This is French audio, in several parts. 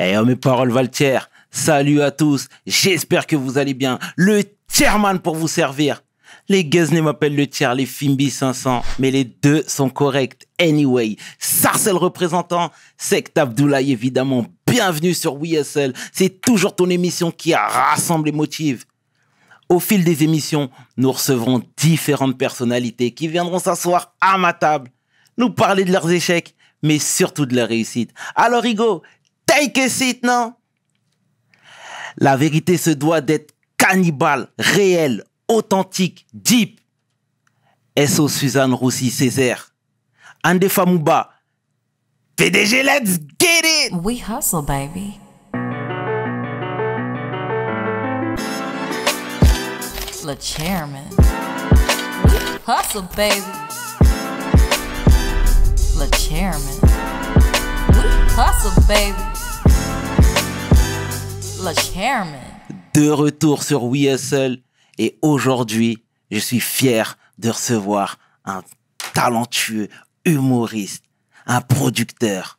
Eh, mes paroles valent tiers. Salut à tous, j'espère que vous allez bien. Le Tierman pour vous servir. Les Guesnay m'appellent le tiers, les Fimbi 500, mais les deux sont corrects. Anyway, Sarcel représentant, Sect Abdoulaye évidemment. Bienvenue sur WSL, c'est toujours ton émission qui rassemble et motive. Au fil des émissions, nous recevrons différentes personnalités qui viendront s'asseoir à ma table, nous parler de leurs échecs, mais surtout de leurs réussites. Alors Hugo, take a seat, non? La vérité se doit d'être cannibale, réelle, authentique, deep. S.O. Suzanne Roussi Césaire. Ande Famouba. PDG, let's get it! We hustle, baby. Le chairman. We hustle, baby. Le chairman. We hustle, baby. Le chairman. De retour sur WSL et aujourd'hui, je suis fier de recevoir un talentueux humoriste, un producteur,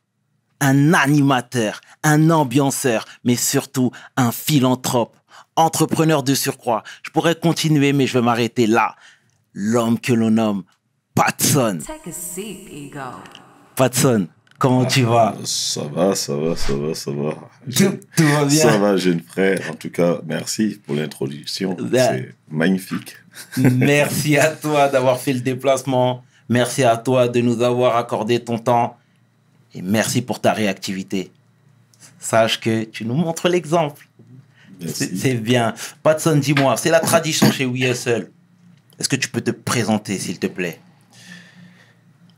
un animateur, un ambianceur, mais surtout un philanthrope, entrepreneur de surcroît. Je pourrais continuer, mais je vais m'arrêter là. L'homme que l'on nomme Patson. Take a seat, Ego. Patson, comment tu vas? Ça va. Tout va bien? Ça va, jeune frère. En tout cas, merci pour l'introduction. C'est magnifique. Merci à toi d'avoir fait le déplacement. Merci à toi de nous avoir accordé ton temps. Et merci pour ta réactivité. Sache que tu nous montres l'exemple. C'est bien. Patson, dis-moi, c'est la tradition chez WSL. Est-ce que tu peux te présenter, s'il te plaît?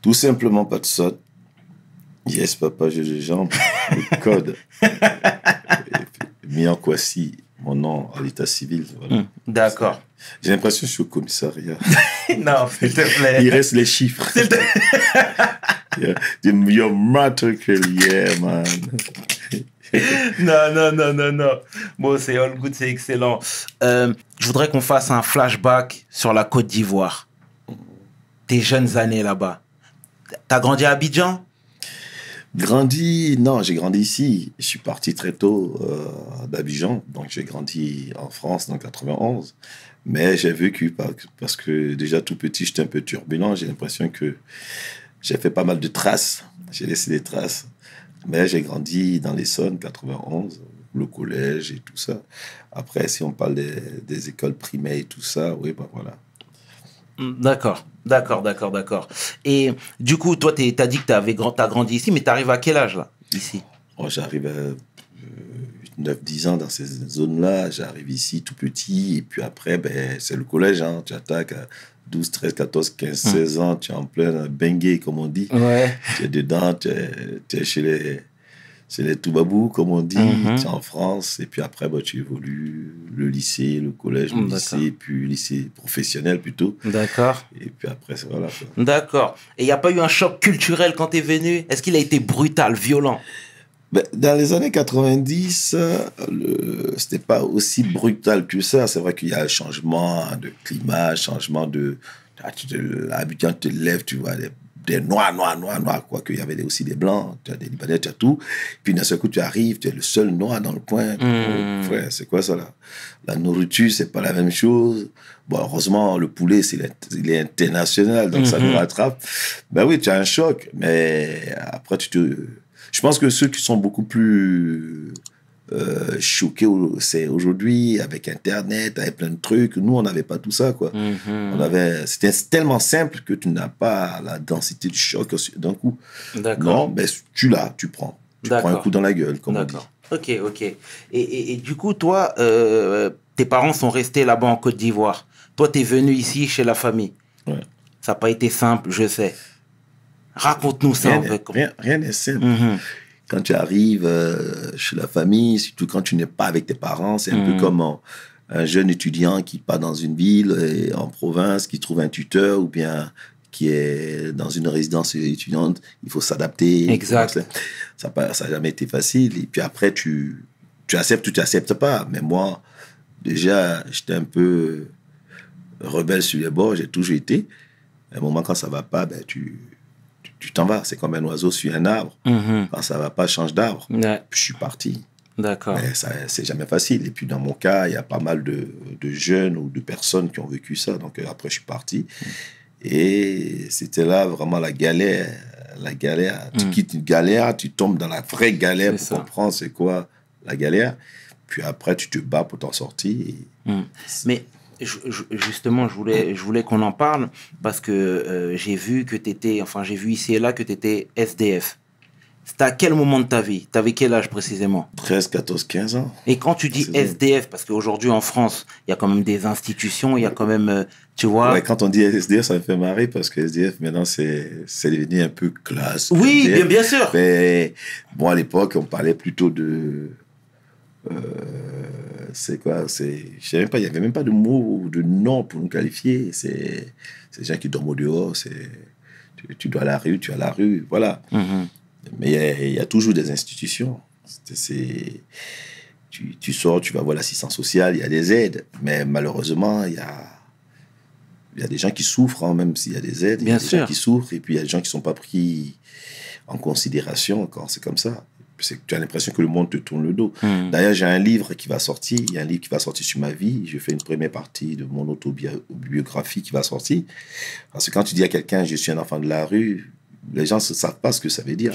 Tout simplement, Patson. Yes, papa, j'ai les jambes. Le code. Mian Kwasi, mon nom à l'état civil. Voilà. D'accord. J'ai l'impression que je suis au commissariat. Non, s'il te plaît. Il reste les chiffres. You're matricule, yeah, man. Non. Bon, c'est all good, c'est excellent. Je voudrais qu'on fasse un flashback sur la Côte d'Ivoire. Tes jeunes années là-bas. T'as grandi à Abidjan? Non, j'ai grandi ici. Je suis parti très tôt d'Abidjan, donc j'ai grandi en France dans 91. Mais j'ai vécu parce que déjà tout petit, j'étais un peu turbulent. J'ai l'impression que j'ai fait pas mal de traces. J'ai laissé des traces. Mais j'ai grandi dans l'Essonne, 91, le collège et tout ça. Après, si on parle des écoles primaires et tout ça, oui, ben voilà. D'accord. Et du coup, toi, t'as dit que t'as grandi ici, mais t'arrives à quel âge, là, ici? Oh, j'arrive à 9-10 ans dans ces zones-là. J'arrive ici tout petit. Et puis après, ben, c'est le collège. Hein. Tu attaques à 12, 13, 14, 15, 16 ans. Tu es en plein bengue, comme on dit. Ouais. Tu es dedans. Tu es chez les Toubabou, comme on dit. Tu es en France. Et puis après, ben, tu évolues le lycée, le collège, le lycée, puis le lycée professionnel plutôt. D'accord. Et puis après, voilà. D'accord. Et il n'y a pas eu un choc culturel quand tu es venu? Est-ce qu'il a été brutal, violent? Ben, dans les années 90, c'était pas aussi brutal que ça. C'est vrai qu'il y a un changement de climat, changement de... L'habitant te lève, tu vois, des noirs, quoique il y avait aussi des blancs, tu as des Libanais, tu as tout. Puis d'un seul coup, tu arrives, tu es le seul noir dans le coin. Frère, c'est quoi ça là? La nourriture, c'est pas la même chose. Bon, heureusement, le poulet, il est international, donc ça nous rattrape. Ben oui, tu as un choc, mais après, je pense que ceux qui sont beaucoup plus choqués, c'est aujourd'hui, avec Internet, avec plein de trucs. Nous, on n'avait pas tout ça, quoi. C'était tellement simple que tu n'as pas la densité du choc d'un coup. D'accord. Non, mais tu l'as, tu prends. Tu prends un coup dans la gueule, comme on dit. Ok. Et du coup, toi, tes parents sont restés là-bas en Côte d'Ivoire. Toi, tu es venu ici chez la famille. Ouais. Ça n'a pas été simple, je sais. Raconte-nous ça. Rien n'est simple. Quand tu arrives chez la famille, surtout quand tu n'es pas avec tes parents, c'est un peu comme un jeune étudiant qui part dans une ville en province, qui trouve un tuteur ou bien qui est dans une résidence étudiante. Il faut s'adapter. Exact. Ça n'a jamais été facile. Et puis après, tu acceptes ou tu n'acceptes pas. Mais moi, déjà, j'étais un peu rebelle sur les bords. J'ai toujours été. À un moment, quand ça ne va pas, ben, tu tu t'en vas. C'est comme un oiseau sur un arbre. Quand ça va pas, change d'arbre. Ouais. Puis je suis parti. D'accord. Mais ça, c'est jamais facile. Et puis, dans mon cas, il y a pas mal de jeunes ou de personnes qui ont vécu ça. Donc, après, je suis parti. Et c'était là vraiment la galère. La galère. Tu quittes une galère, tu tombes dans la vraie galère C'est pour ça. comprendre c'est quoi la galère. Puis après, tu te bats pour t'en sortir. Mais justement, je voulais qu'on en parle parce que j'ai vu que j'ai vu ici et là que tu étais SDF. C'était à quel moment de ta vie? Tu avais quel âge précisément? 13, 14, 15 ans. Et quand tu dis SDF, parce qu'aujourd'hui en France, il y a quand même des institutions, il y a quand même, tu vois... Ouais, quand on dit SDF, ça me fait marrer parce que SDF, maintenant, c'est devenu un peu classe. Oui, SDF. bien sûr. Mais bon, à l'époque, on parlait plutôt de... c'est quoi? Je sais même pas, il n'y avait même pas de mot ou de nom pour nous qualifier. C'est des gens qui dorment au dehors. Tu dois à la rue, tu es à la rue, voilà. Mais il y a toujours des institutions. Tu sors, tu vas voir l'assistance sociale, il y a des aides. Mais malheureusement, il y a des gens qui souffrent, hein, même s'il y a des aides. Il y a des gens qui souffrent. Et puis, il y a des gens qui ne sont pas pris en considération quand c'est comme ça. Tu as l'impression que le monde te tourne le dos. D'ailleurs, j'ai un livre qui va sortir. Il y a un livre qui va sortir sur ma vie. Je fais une première partie de mon autobiographie qui va sortir. Parce que quand tu dis à quelqu'un « je suis un enfant de la rue », les gens ne savent pas ce que ça veut dire.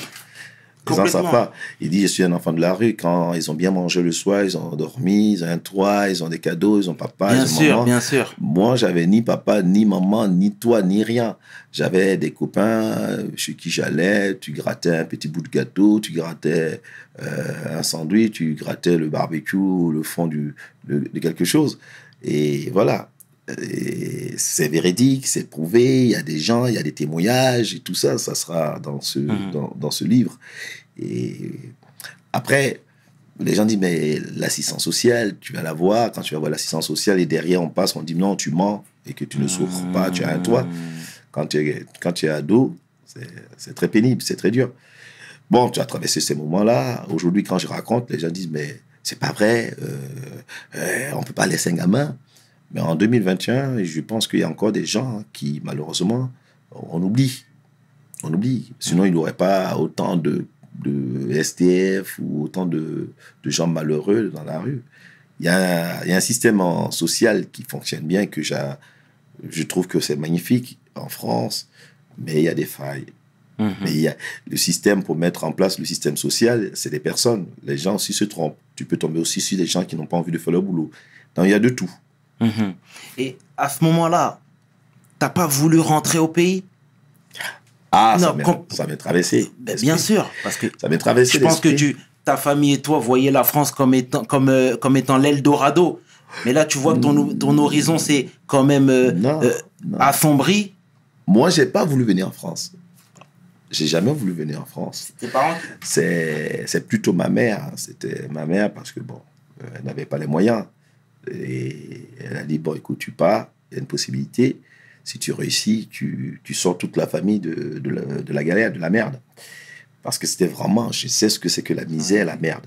Les gens ne savent pas. Ils disent « je suis un enfant de la rue » quand ils ont bien mangé le soir, ils ont dormi, ils ont un toit, ils ont des cadeaux, ils ont papa, ils ont maman. Bien sûr. Moi, j'avais ni papa, ni maman, ni toi, ni rien. J'avais des copains chez qui j'allais. Tu grattais un petit bout de gâteau, tu grattais un sandwich, tu grattais le barbecue, le fond de quelque chose. Et voilà. Et c'est véridique, c'est prouvé. Il y a des gens, il y a des témoignages et tout ça. Ça sera dans ce livre. Et après, les gens disent, mais l'assistance sociale, tu vas la voir. Quand tu vas voir l'assistance sociale et derrière, on passe, on dit non, tu mens et que tu ne souffres pas, tu as un toit. Quand tu es ado, c'est très pénible, c'est très dur. Bon, tu as traversé ces moments-là. Aujourd'hui, quand je raconte, les gens disent, mais c'est pas vrai, on peut pas laisser un gamin. Mais en 2021, je pense qu'il y a encore des gens qui, malheureusement, on oublie. On oublie. Sinon, il n'y aurait pas autant de SDF ou autant de gens malheureux dans la rue. Il y a un système social qui fonctionne bien, que je trouve que c'est magnifique en France, mais il y a des failles. Mais il y a le système, pour mettre en place le système social, c'est des personnes. Les gens aussi se trompent. Tu peux tomber aussi sur des gens qui n'ont pas envie de faire leur boulot. Donc, il y a de tout. Et à ce moment-là, t'as pas voulu rentrer au pays? Ah, non, ça m'est traversé. Ben, bien sûr, parce que ça m'est traversé. Je pense que ta famille et toi voyaient la France comme étant l'Eldorado. Mais là, tu vois que ton horizon, c'est quand même assombri. Moi, j'ai pas voulu venir en France. J'ai jamais voulu venir en France. Tes parents? C'est plutôt ma mère. C'était ma mère parce que, bon, elle n'avait pas les moyens. Et elle a dit, bon, écoute, tu pars, il y a une possibilité. Si tu réussis, tu sors toute la famille de la galère, de la merde. Parce que c'était vraiment, je sais ce que c'est que la misère, la merde.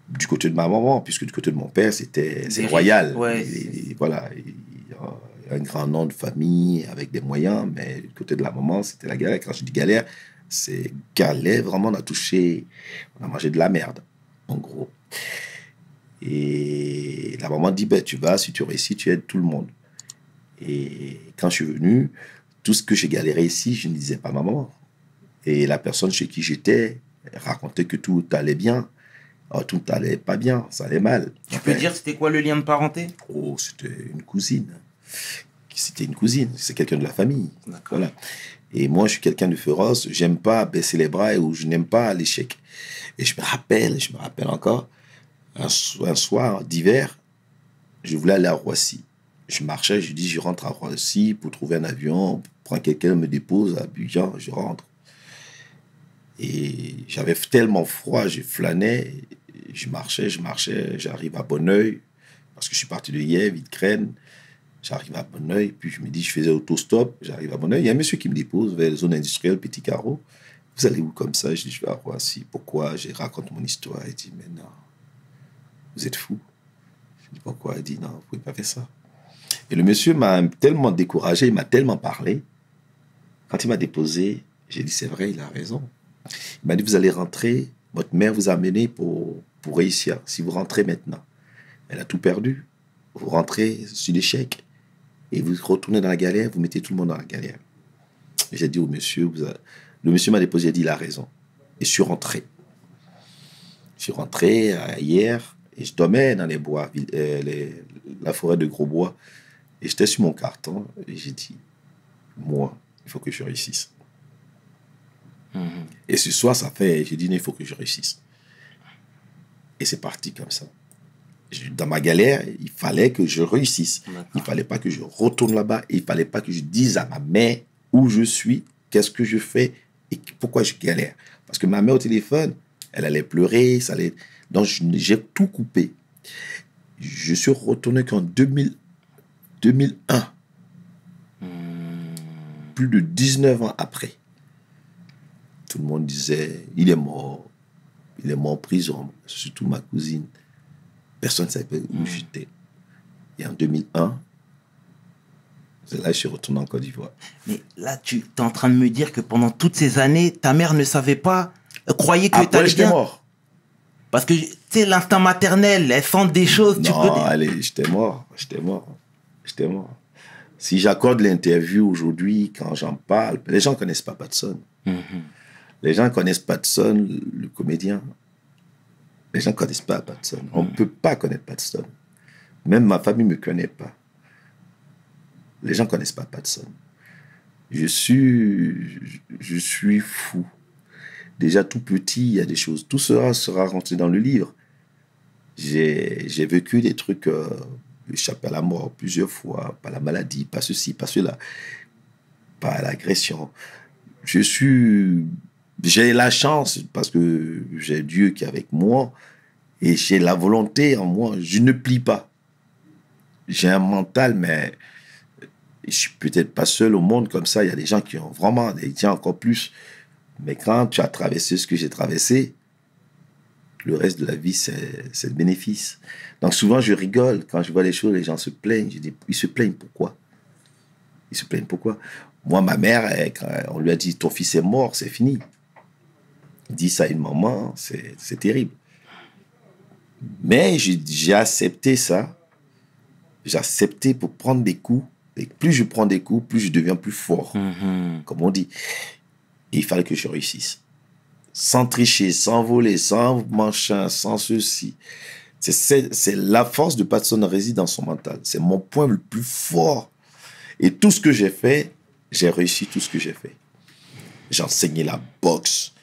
Du côté de ma maman, puisque du côté de mon père, c'est royal. Ouais. Voilà, il y a un grand nom de famille avec des moyens, mais du côté de la maman, c'était la galère. Quand je dis galère, c'est galère, vraiment, on a mangé de la merde, en gros. Et la maman dit, ben, tu vas, si tu réussis, tu aides tout le monde. Et quand je suis venu, tout ce que j'ai galéré ici, je ne disais pas à ma maman. Et la personne chez qui j'étais racontait que tout allait bien. Alors, tout allait pas bien, ça allait mal. Tu peux dire c'était quoi le lien de parenté? Oh, c'était une cousine. C'était une cousine, c'est quelqu'un de la famille. Voilà. Et moi, je suis quelqu'un de féroce, j'aime pas baisser les bras ou je n'aime pas l'échec. Et je me rappelle encore, un soir d'hiver, je voulais aller à Roissy. Je marchais, je dis, je rentre à Roissy pour trouver un avion, prends quelqu'un, me dépose à Abidjan, je rentre. Et j'avais tellement froid, je flânais, je marchais, j'arrive à Bonneuil, parce que je suis parti de Yèvre, Vite-Crène, j'arrive à Bonneuil, puis je me dis, je faisais autostop, j'arrive à Bonneuil, il y a un monsieur qui me dépose vers la zone industrielle, Petit Carreau. Vous allez où comme ça? Je dis, je vais à Roissy. Pourquoi? Je raconte mon histoire. Il dit, mais non, vous êtes fou. Je dis, pourquoi? Il dit, non, vous ne pouvez pas faire ça. Et le monsieur m'a tellement découragé, il m'a tellement parlé. Quand il m'a déposé, J'ai dit, c'est vrai, il a raison. Il m'a dit, vous allez rentrer, votre mère vous a amené pour réussir. Si vous rentrez maintenant, elle a tout perdu. Vous rentrez sur l'échec et vous retournez dans la galère, vous mettez tout le monde dans la galère. J'ai dit au monsieur, le monsieur m'a déposé, il a dit, il a raison. Et je suis rentré. Je suis rentré hier et je dormais dans les bois, la forêt de Grosbois. Et j'étais sur mon carton et j'ai dit, moi, il faut que je réussisse. Et ce soir, j'ai dit, non, il faut que je réussisse. Et c'est parti comme ça. Dans ma galère, il fallait que je réussisse. D'accord. Il ne fallait pas que je retourne là-bas. Il ne fallait pas que je dise à ma mère où je suis, qu'est-ce que je fais et pourquoi je galère. Parce que ma mère au téléphone, elle allait pleurer. Donc, j'ai tout coupé. Je suis retourné qu'en 2001. Plus de 19 ans après. Tout le monde disait, il est mort. Il est mort en prison. Surtout ma cousine. Personne ne savait où j'étais. Et en 2001, c'est là que je suis retourné en Côte d'Ivoire. Mais là, tu es en train de me dire que pendant toutes ces années, ta mère ne savait pas, croyait que tu allais bien. Mort. Parce que, tu sais, l'instinct maternel, elle sent des choses. Non, allez, j'étais mort. Si j'accorde l'interview aujourd'hui, quand j'en parle, les gens ne connaissent pas Patson. Les gens ne connaissent pas Patson, le comédien. Les gens ne connaissent pas Patson. On ne peut pas connaître Patson. Même ma famille ne me connaît pas. Les gens ne connaissent pas Patson. Je suis fou. Déjà tout petit, il y a des choses. Tout cela sera rentré dans le livre. J'ai vécu des trucs, échappé à la mort plusieurs fois, pas la maladie, pas ceci, pas cela, pas l'agression. J'ai la chance parce que j'ai Dieu qui est avec moi et j'ai la volonté en moi. Je ne plie pas. J'ai un mental, mais je suis peut-être pas seul au monde comme ça. Il y a des gens qui ont vraiment, des gens encore plus. Mais quand tu as traversé ce que j'ai traversé, le reste de la vie, c'est le bénéfice. Donc souvent, je rigole. Quand je vois les choses, les gens se plaignent. Je dis, ils se plaignent pourquoi? Ils se plaignent pourquoi? Moi, ma mère, quand on lui a dit, ton fils est mort, c'est fini. Dit ça à une maman, c'est terrible. Mais j'ai accepté ça. J'ai accepté pour prendre des coups. Et plus je prends des coups, plus je deviens plus fort. Comme on dit. Et il fallait que je réussisse. Sans tricher, sans voler, sans machin, sans ceci. C'est la force de Patson réside dans son mental. C'est mon point le plus fort. Et tout ce que j'ai fait, j'ai réussi tout ce que j'ai fait. J'ai enseigné la boxe.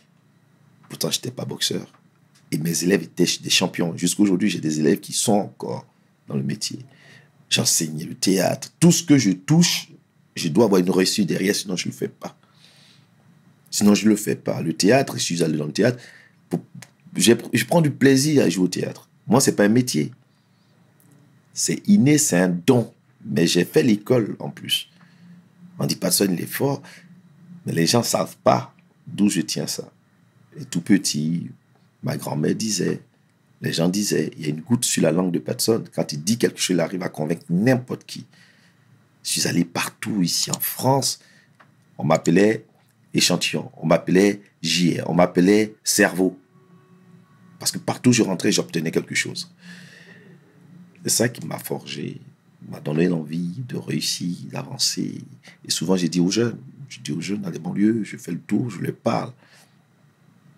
Pourtant, je n'étais pas boxeur. Et mes élèves étaient des champions. Jusqu'à aujourd'hui, j'ai des élèves qui sont encore dans le métier. J'ai enseigné le théâtre. Tout ce que je touche, je dois avoir une réussite derrière, sinon je ne le fais pas. Sinon, je ne le fais pas. Le théâtre, je suis allé dans le théâtre. Je prends du plaisir à jouer au théâtre. Moi, ce n'est pas un métier. C'est inné, c'est un don. Mais j'ai fait l'école en plus. On dit Patson, il est fort. Mais les gens ne savent pas d'où je tiens ça. Et tout petit, ma grand-mère disait, les gens disaient, il y a une goutte sur la langue de Patson. Quand il dit quelque chose, il arrive à convaincre n'importe qui. Je suis allé partout ici en France. On m'appelait échantillon, on m'appelait JR, on m'appelait cerveau. Parce que partout où je rentrais, j'obtenais quelque chose. C'est ça qui m'a forgé, m'a donné l'envie de réussir, d'avancer. Et souvent, je dis aux jeunes dans les banlieues, je fais le tour, je leur parle.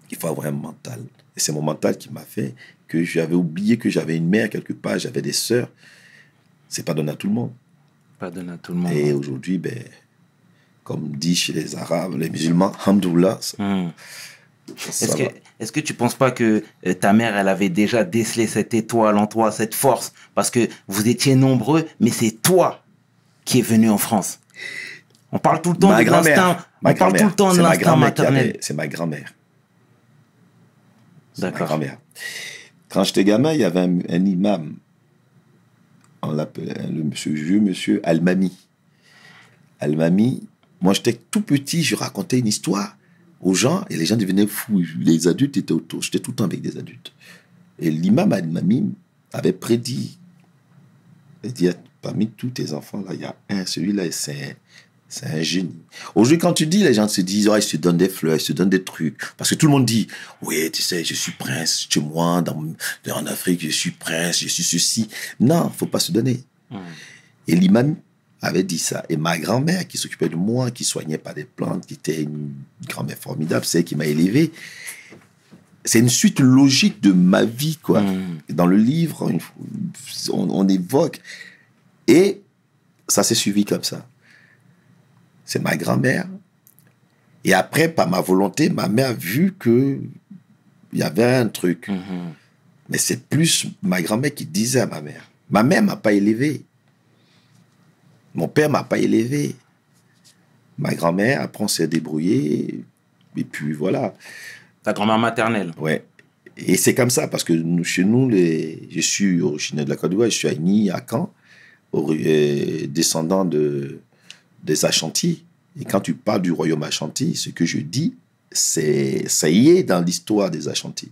Il faut avoir un mental. Et c'est mon mental qui m'a fait que j'avais oublié que j'avais une mère quelque part, j'avais des sœurs. C'est pas donné à tout le monde. Pas donné à tout le monde. Et aujourd'hui, comme dit chez les Arabes, les musulmans, Hamdoullah. Est-ce que tu ne penses pas que ta mère, elle avait déjà décelé cette étoile en toi, cette force? Parce que vous étiez nombreux, mais c'est toi qui es venu en France. On parle tout le temps de l'instinct. On parle tout le temps de l'instinct maternel. C'est ma grand-mère. D'accord. Ma grand-mère. Quand j'étais gamin, il y avait un imam. On l'appelait monsieur Al-Mami. Al-Mami, moi j'étais tout petit, je racontais une histoire aux gens et les gens devenaient fous. Les adultes étaient autour. J'étais tout le temps avec des adultes. Et l'imam Al-Mami avait prédit, il dit, parmi tous tes enfants, là, il y a un, celui-là, C'est un génie. Aujourd'hui, quand tu dis, les gens se disent, oh, ils se donnent des fleurs, ils se donnent des trucs. Parce que tout le monde dit, oui, tu sais, je suis prince chez moi, en Afrique, je suis prince, je suis ceci. Non, faut pas se donner. Et l'imam avait dit ça. Et ma grand-mère, qui s'occupait de moi, qui soignait par des plantes, qui était une grand-mère formidable, c'est elle qui m'a élevé. C'est une suite logique de ma vie, quoi. Dans le livre, on évoque. Et ça s'est suivi comme ça. C'est ma grand-mère. Et après, par ma volonté, ma mère a vu qu'il y avait un truc. Mais c'est plus ma grand-mère qui disait à ma mère. Ma mère ne m'a pas élevé. Mon père ne m'a pas élevé. Ma grand-mère, après, on s'est débrouillé. Et puis, voilà. Ta grand-mère maternelle. Ouais. Et c'est comme ça, parce que chez nous, je suis originaire de la Côte d'Ivoire, je suis à Igny, à Caen, descendant des Ashanti. Et quand tu parles du royaume Ashanti, ce que je dis, ça y est dans l'histoire des Ashanti.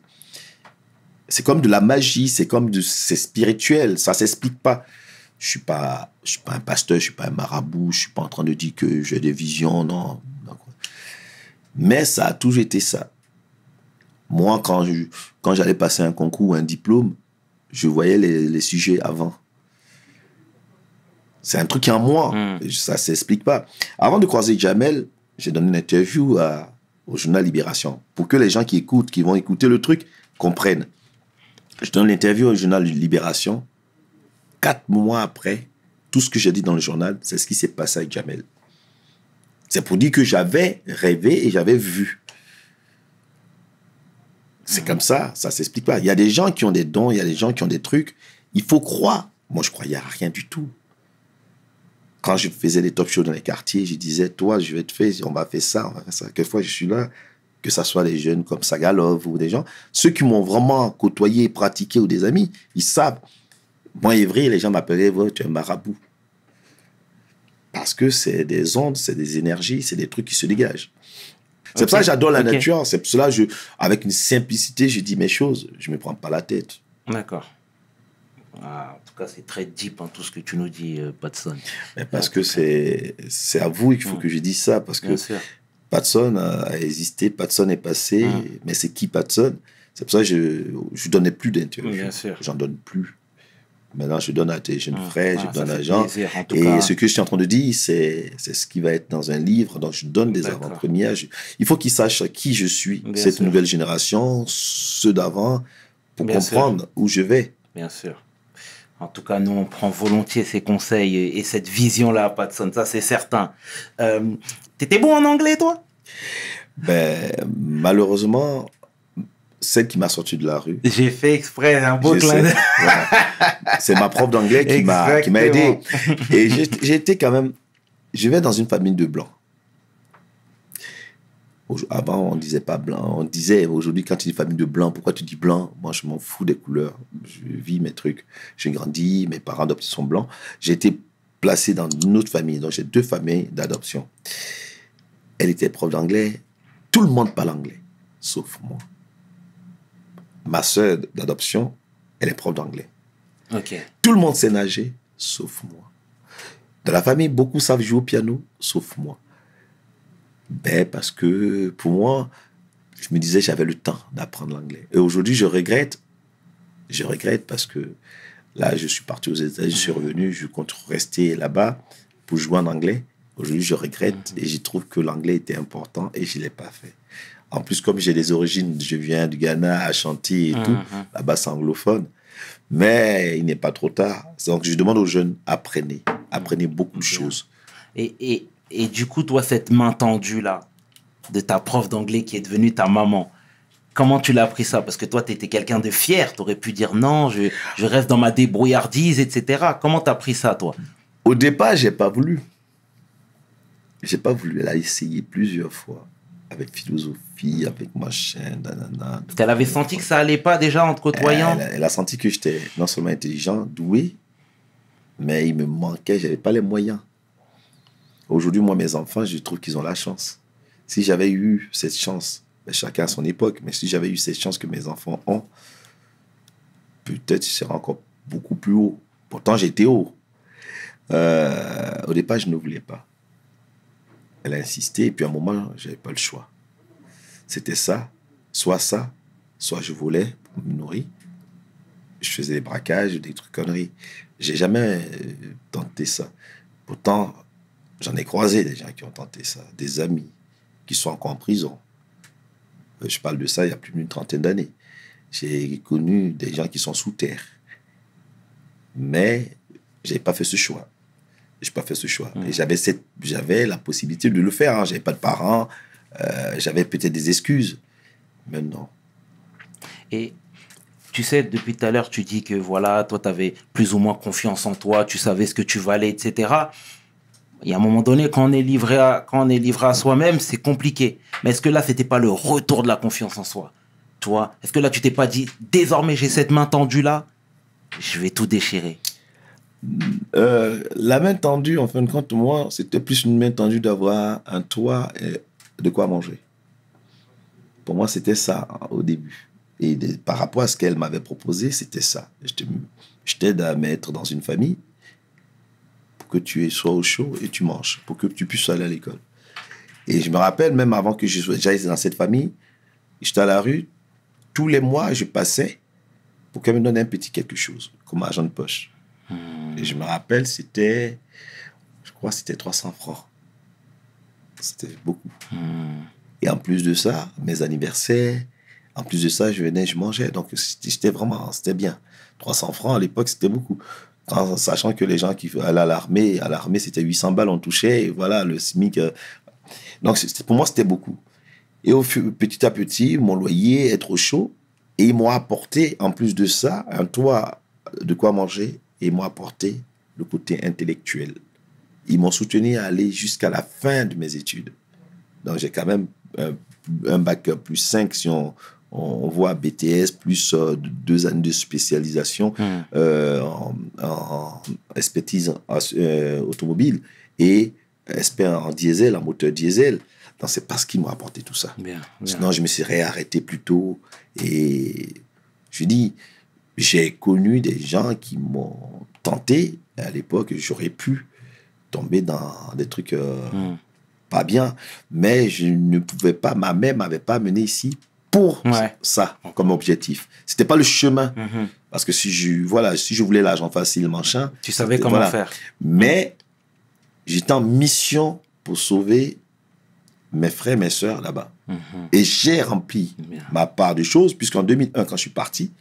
C'est comme de la magie, c'est spirituel, ça s'explique pas. Je suis pas un pasteur, je suis pas un marabout, je suis pas en train de dire que j'ai des visions, non. Mais ça a toujours été ça. Moi, quand j'allais passer un concours ou un diplôme, je voyais les sujets avant. C'est un truc en moi. Ça ne s'explique pas. Avant de croiser Jamel, j'ai donné une interview au journal Libération pour que les gens qui écoutent, qui vont écouter le truc, comprennent. Je donne l'interview au journal Libération. 4 mois après, tout ce que j'ai dit dans le journal, c'est ce qui s'est passé avec Jamel. C'est pour dire que j'avais rêvé et j'avais vu. C'est comme ça ne s'explique pas. Il y a des gens qui ont des dons, il y a des gens qui ont des trucs. Il faut croire. Moi, je croyais à rien du tout. Quand je faisais des talk shows dans les quartiers, je disais, toi, je vais te faire, on va faire ça, on va faire ça. Quelquefois, je suis là, que ce soit des jeunes comme Sagalov ou des gens, ceux qui m'ont vraiment côtoyé, pratiqué ou des amis, ils savent. Moi, Évry, les gens m'appelaient, ouais, tu es un marabout. Parce que c'est des ondes, c'est des énergies, c'est des trucs qui se dégagent. C'est pour ça que j'adore la nature. C'est pour cela que, avec une simplicité, je dis mes choses. Je ne me prends pas la tête. D'accord. Ah, en tout cas, c'est très deep, tout ce que tu nous dis, Patson. Mais parce que c'est à vous qu'il faut que je dise ça. Parce que Patson a existé, Patson est passé. Mais c'est qui Patson? C'est pour ça que je ne donnais plus d'interviews. Bien sûr. J'en donne plus. Maintenant, je donne à tes jeunes frères, je donne à gens. Plaisir, et ce que je suis en train de dire, c'est ce qui va être dans un livre. Donc, je donne des avant-premières. Il faut qu'ils sachent qui je suis, cette nouvelle génération, ceux d'avant, pour comprendre où je vais. Bien sûr. En tout cas, nous, on prend volontiers ces conseils et cette vision-là, Patson. Ça, c'est certain. T'étais bon en anglais, toi? Ben, malheureusement... Celle qui m'a sorti de la rue. J'ai fait exprès un beau clin d'œil. C'est ma prof d'anglais qui m'a aidé. Et j'ai été quand même... Je vais dans une famille de blancs. Avant, on ne disait pas blanc. On disait, aujourd'hui, quand tu dis famille de blancs, pourquoi tu dis blanc? Moi, je m'en fous des couleurs. Je vis mes trucs. J'ai grandi, mes parents adoptés sont blancs. J'ai été placé dans une autre famille. Donc, j'ai 2 familles d'adoption. Elle était prof d'anglais. Tout le monde parle anglais, sauf moi. Ma sœur d'adoption, elle est prof d'anglais. Okay. Tout le monde sait nager, sauf moi. Dans la famille, beaucoup savent jouer au piano, sauf moi. Ben, parce que pour moi, je me disais j'avais le temps d'apprendre l'anglais. Et aujourd'hui, je regrette. Je regrette parce que là, je suis parti aux États-Unis, je suis revenu, je compte rester là-bas pour jouer en anglais. Aujourd'hui, je regrette et je trouve que l'anglais était important et je ne l'ai pas fait. En plus, comme j'ai des origines, je viens du Ghana, Ashanti et tout, là-bas c'est anglophone. Mais il n'est pas trop tard. Donc je demande aux jeunes, apprenez beaucoup de choses. Et du coup, toi, cette main tendue-là, de ta prof d'anglais qui est devenue ta maman, comment tu l'as pris ça? Parce que toi, tu étais quelqu'un de fier, tu aurais pu dire non, je reste dans ma débrouillardise, etc. Comment tu as pris ça, toi? Au départ, je n'ai pas voulu. Je n'ai pas voulu. Elle a essayé plusieurs fois. Avec philosophie, avec machin, nanana. Elle avait senti que ça allait pas déjà en te côtoyant? Elle a senti que j'étais non seulement intelligent, doué, mais il me manquait, j'avais pas les moyens. Aujourd'hui, moi, mes enfants, je trouve qu'ils ont la chance. Si j'avais eu cette chance, ben, chacun à son époque, mais si j'avais eu cette chance que mes enfants ont, peut-être je serais encore beaucoup plus haut. Pourtant, j'étais haut. Au départ, je ne voulais pas. Elle a insisté, et puis à un moment, je n'avais pas le choix. C'était ça, soit je volais pour me nourrir. Je faisais des braquages, des trucs conneries. J'ai jamais tenté ça. Pourtant, j'en ai croisé des gens qui ont tenté ça, des amis qui sont encore en prison. Je parle de ça il y a plus d'une trentaine d'années. J'ai connu des gens qui sont sous terre. Mais je n'avais pas fait ce choix. Je n'ai pas fait ce choix. Et j'avais la possibilité de le faire. Hein. Je n'avais pas de parents. J'avais peut-être des excuses. Mais non. Et tu sais, depuis tout à l'heure, tu dis que voilà, toi, tu avais plus ou moins confiance en toi, tu savais ce que tu valais, etc. Il y a un moment donné, quand on est livré à soi-même, c'est compliqué. Mais est-ce que là, c'était pas le retour de la confiance en soi? Toi, est-ce que là, tu t'es pas dit, désormais, j'ai cette main tendue là, je vais tout déchirer? La main tendue, en fin de compte, moi, c'était plus une main tendue d'avoir un toit et de quoi manger. Pour moi, c'était ça au début. Et par rapport à ce qu'elle m'avait proposé, c'était ça. Je t'aide à mettre dans une famille pour que tu sois au chaud et tu manges, pour que tu puisses aller à l'école. Et je me rappelle, même avant que j'aille dans cette famille, j'étais à la rue, tous les mois, je passais pour qu'elle me donne un petit quelque chose, comme argent de poche. Et je me rappelle, je crois que c'était 300 francs. C'était beaucoup. Et en plus de ça, mes anniversaires, en plus de ça, je venais, je mangeais. Donc, c'était bien. 300 francs, à l'époque, c'était beaucoup. Sachant que les gens qui allaient à l'armée, c'était 800 balles, on touchait. Et voilà, le SMIC. Donc, pour moi, c'était beaucoup. Et petit à petit, mon loyer est trop chaud. Et ils m'ont apporté, en plus de ça, un toit, de quoi manger. Et ils m'ont apporté le côté intellectuel. Ils m'ont soutenu à aller jusqu'à la fin de mes études. Donc, j'ai quand même un bac plus 5 si on voit BTS, plus 2 années de spécialisation en expertise automobile et expert en diesel, en moteur diesel. Donc, c'est parce qu'ils m'ont apporté tout ça. Bien. Sinon, je me serais arrêté plus tôt. Et je dis, j'ai connu des gens qui m'ont tenté. À l'époque, j'aurais pu tomber dans des trucs pas bien. Mais je ne pouvais pas, ma mère ne m'avait pas amené ici pour ça, comme objectif. C'était pas le chemin. Parce que si je voulais l'argent facile, machin. Tu savais comment faire. Mais j'étais en mission pour sauver mes frères, mes sœurs là-bas. Et j'ai rempli ma part de choses, puisqu'en 2001, quand je suis parti,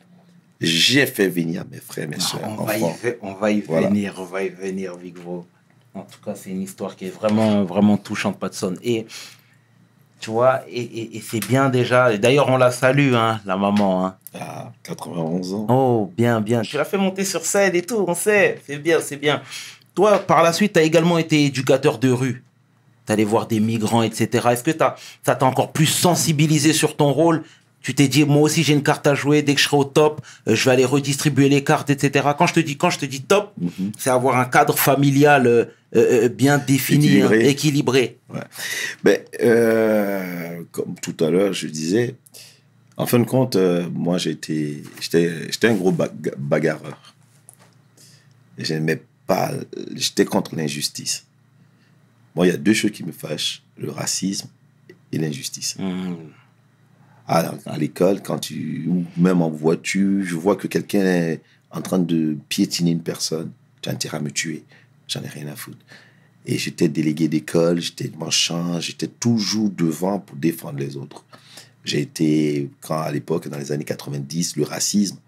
j'ai fait venir mes frères, mes sœurs. On va y venir, Vigvo. En tout cas, c'est une histoire qui est vraiment, vraiment touchante, Patson. Et tu vois, et c'est bien déjà. D'ailleurs, on la salue, hein, la maman. Hein. Ah, 91 ans. Oh, bien. Tu l'as fait monter sur scène et tout, on sait. C'est bien. Toi, par la suite, tu as également été éducateur de rue. Tu allais voir des migrants, etc. Est-ce que ça t'a encore plus sensibilisé sur ton rôle? Tu t'es dit, moi aussi, j'ai une carte à jouer. Dès que je serai au top, je vais aller redistribuer les cartes, etc. Quand je te dis top, c'est avoir un cadre familial bien défini, équilibré. Ouais. Mais, comme tout à l'heure, je disais, en fin de compte, moi, j'étais un gros bagarreur. J'aimais pas, j'étais contre l'injustice. Moi, il y a 2 choses qui me fâchent, le racisme et l'injustice. À l'école, ou même en voiture, je vois que quelqu'un est en train de piétiner une personne, j'ai intérêt à me tuer. J'en ai rien à foutre. Et j'étais délégué d'école, j'étais machin, j'étais toujours devant pour défendre les autres. J'ai été, à l'époque, dans les années 90, le racisme,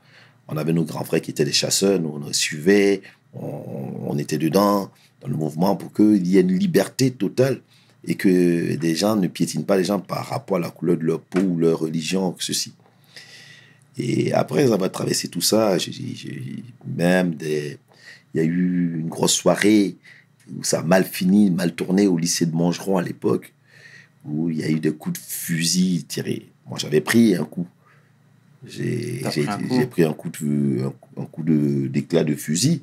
on avait nos grands frères qui étaient des chasseurs, nous on les suivait, on était dedans, dans le mouvement, pour qu'il y ait une liberté totale et que des gens ne piétinent pas les gens par rapport à la couleur de leur peau ou leur religion ou ceci. Et après avoir traversé tout ça, il y a eu une grosse soirée où ça a mal fini, mal tourné au lycée de Montgeron à l'époque, où il y a eu des coups de fusil tirés. Moi, j'avais pris un coup. J'ai pris un coup d'éclat de fusil.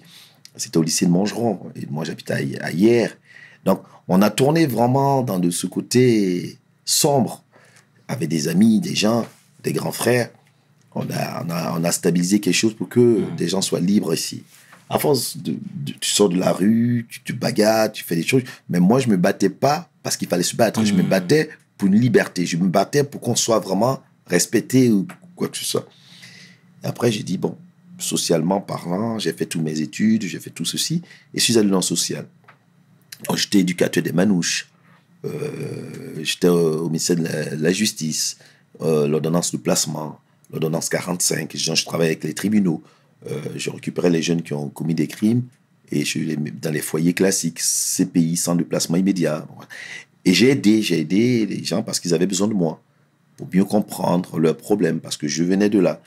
C'était au lycée de Montgeron. Et moi, j'habitais à Hyères. Donc, on a tourné vraiment dans de ce côté sombre, avec des amis, des gens, des grands frères. On a stabilisé quelque chose pour que des gens soient libres ici. À force, tu sors de la rue, tu te bagarres, tu fais des choses. Mais moi, je ne me battais pas parce qu'il fallait se battre. Je me battais pour une liberté. Je me battais pour qu'on soit vraiment respecté ou quoi que ce soit. Et après, j'ai dit, bon, socialement parlant, j'ai fait toutes mes études, j'ai fait tout ceci, et je suis allé dans le social. Donc, j'étais éducateur des manouches, j'étais au ministère de la Justice, l'ordonnance de placement, l'ordonnance 45, je travaillais avec les tribunaux, je récupérais les jeunes qui ont commis des crimes, et je les mets dans les foyers classiques, CPI, centre de placement immédiat. Et j'ai aidé les gens parce qu'ils avaient besoin de moi, pour mieux comprendre leurs problèmes, parce que je venais de là.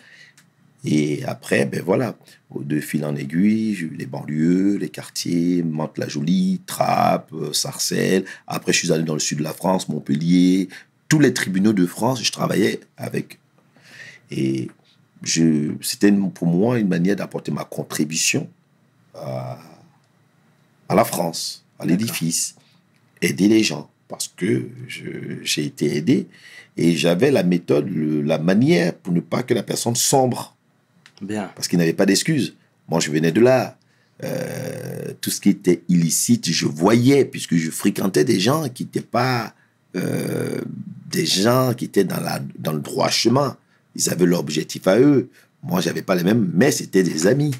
Et après, ben voilà, de fil en aiguille, j'ai eu les banlieues, les quartiers, Mantes-la-Jolie, Trappes, Sarcelles. Après, je suis allé dans le sud de la France, Montpellier, tous les tribunaux de France, je travaillais avec. Et c'était pour moi une manière d'apporter ma contribution à la France, à l'édifice, aider les gens, parce que j'ai été aidé et j'avais la méthode, la manière pour ne pas que la personne sombre. Bien. Parce qu'il n'avait pas d'excuses. Moi, je venais de là. Tout ce qui était illicite, je voyais, puisque je fréquentais des gens qui n'étaient pas des gens qui étaient dans le droit chemin. Ils avaient leur objectif à eux. Moi, je n'avais pas les mêmes, mais c'était des amis.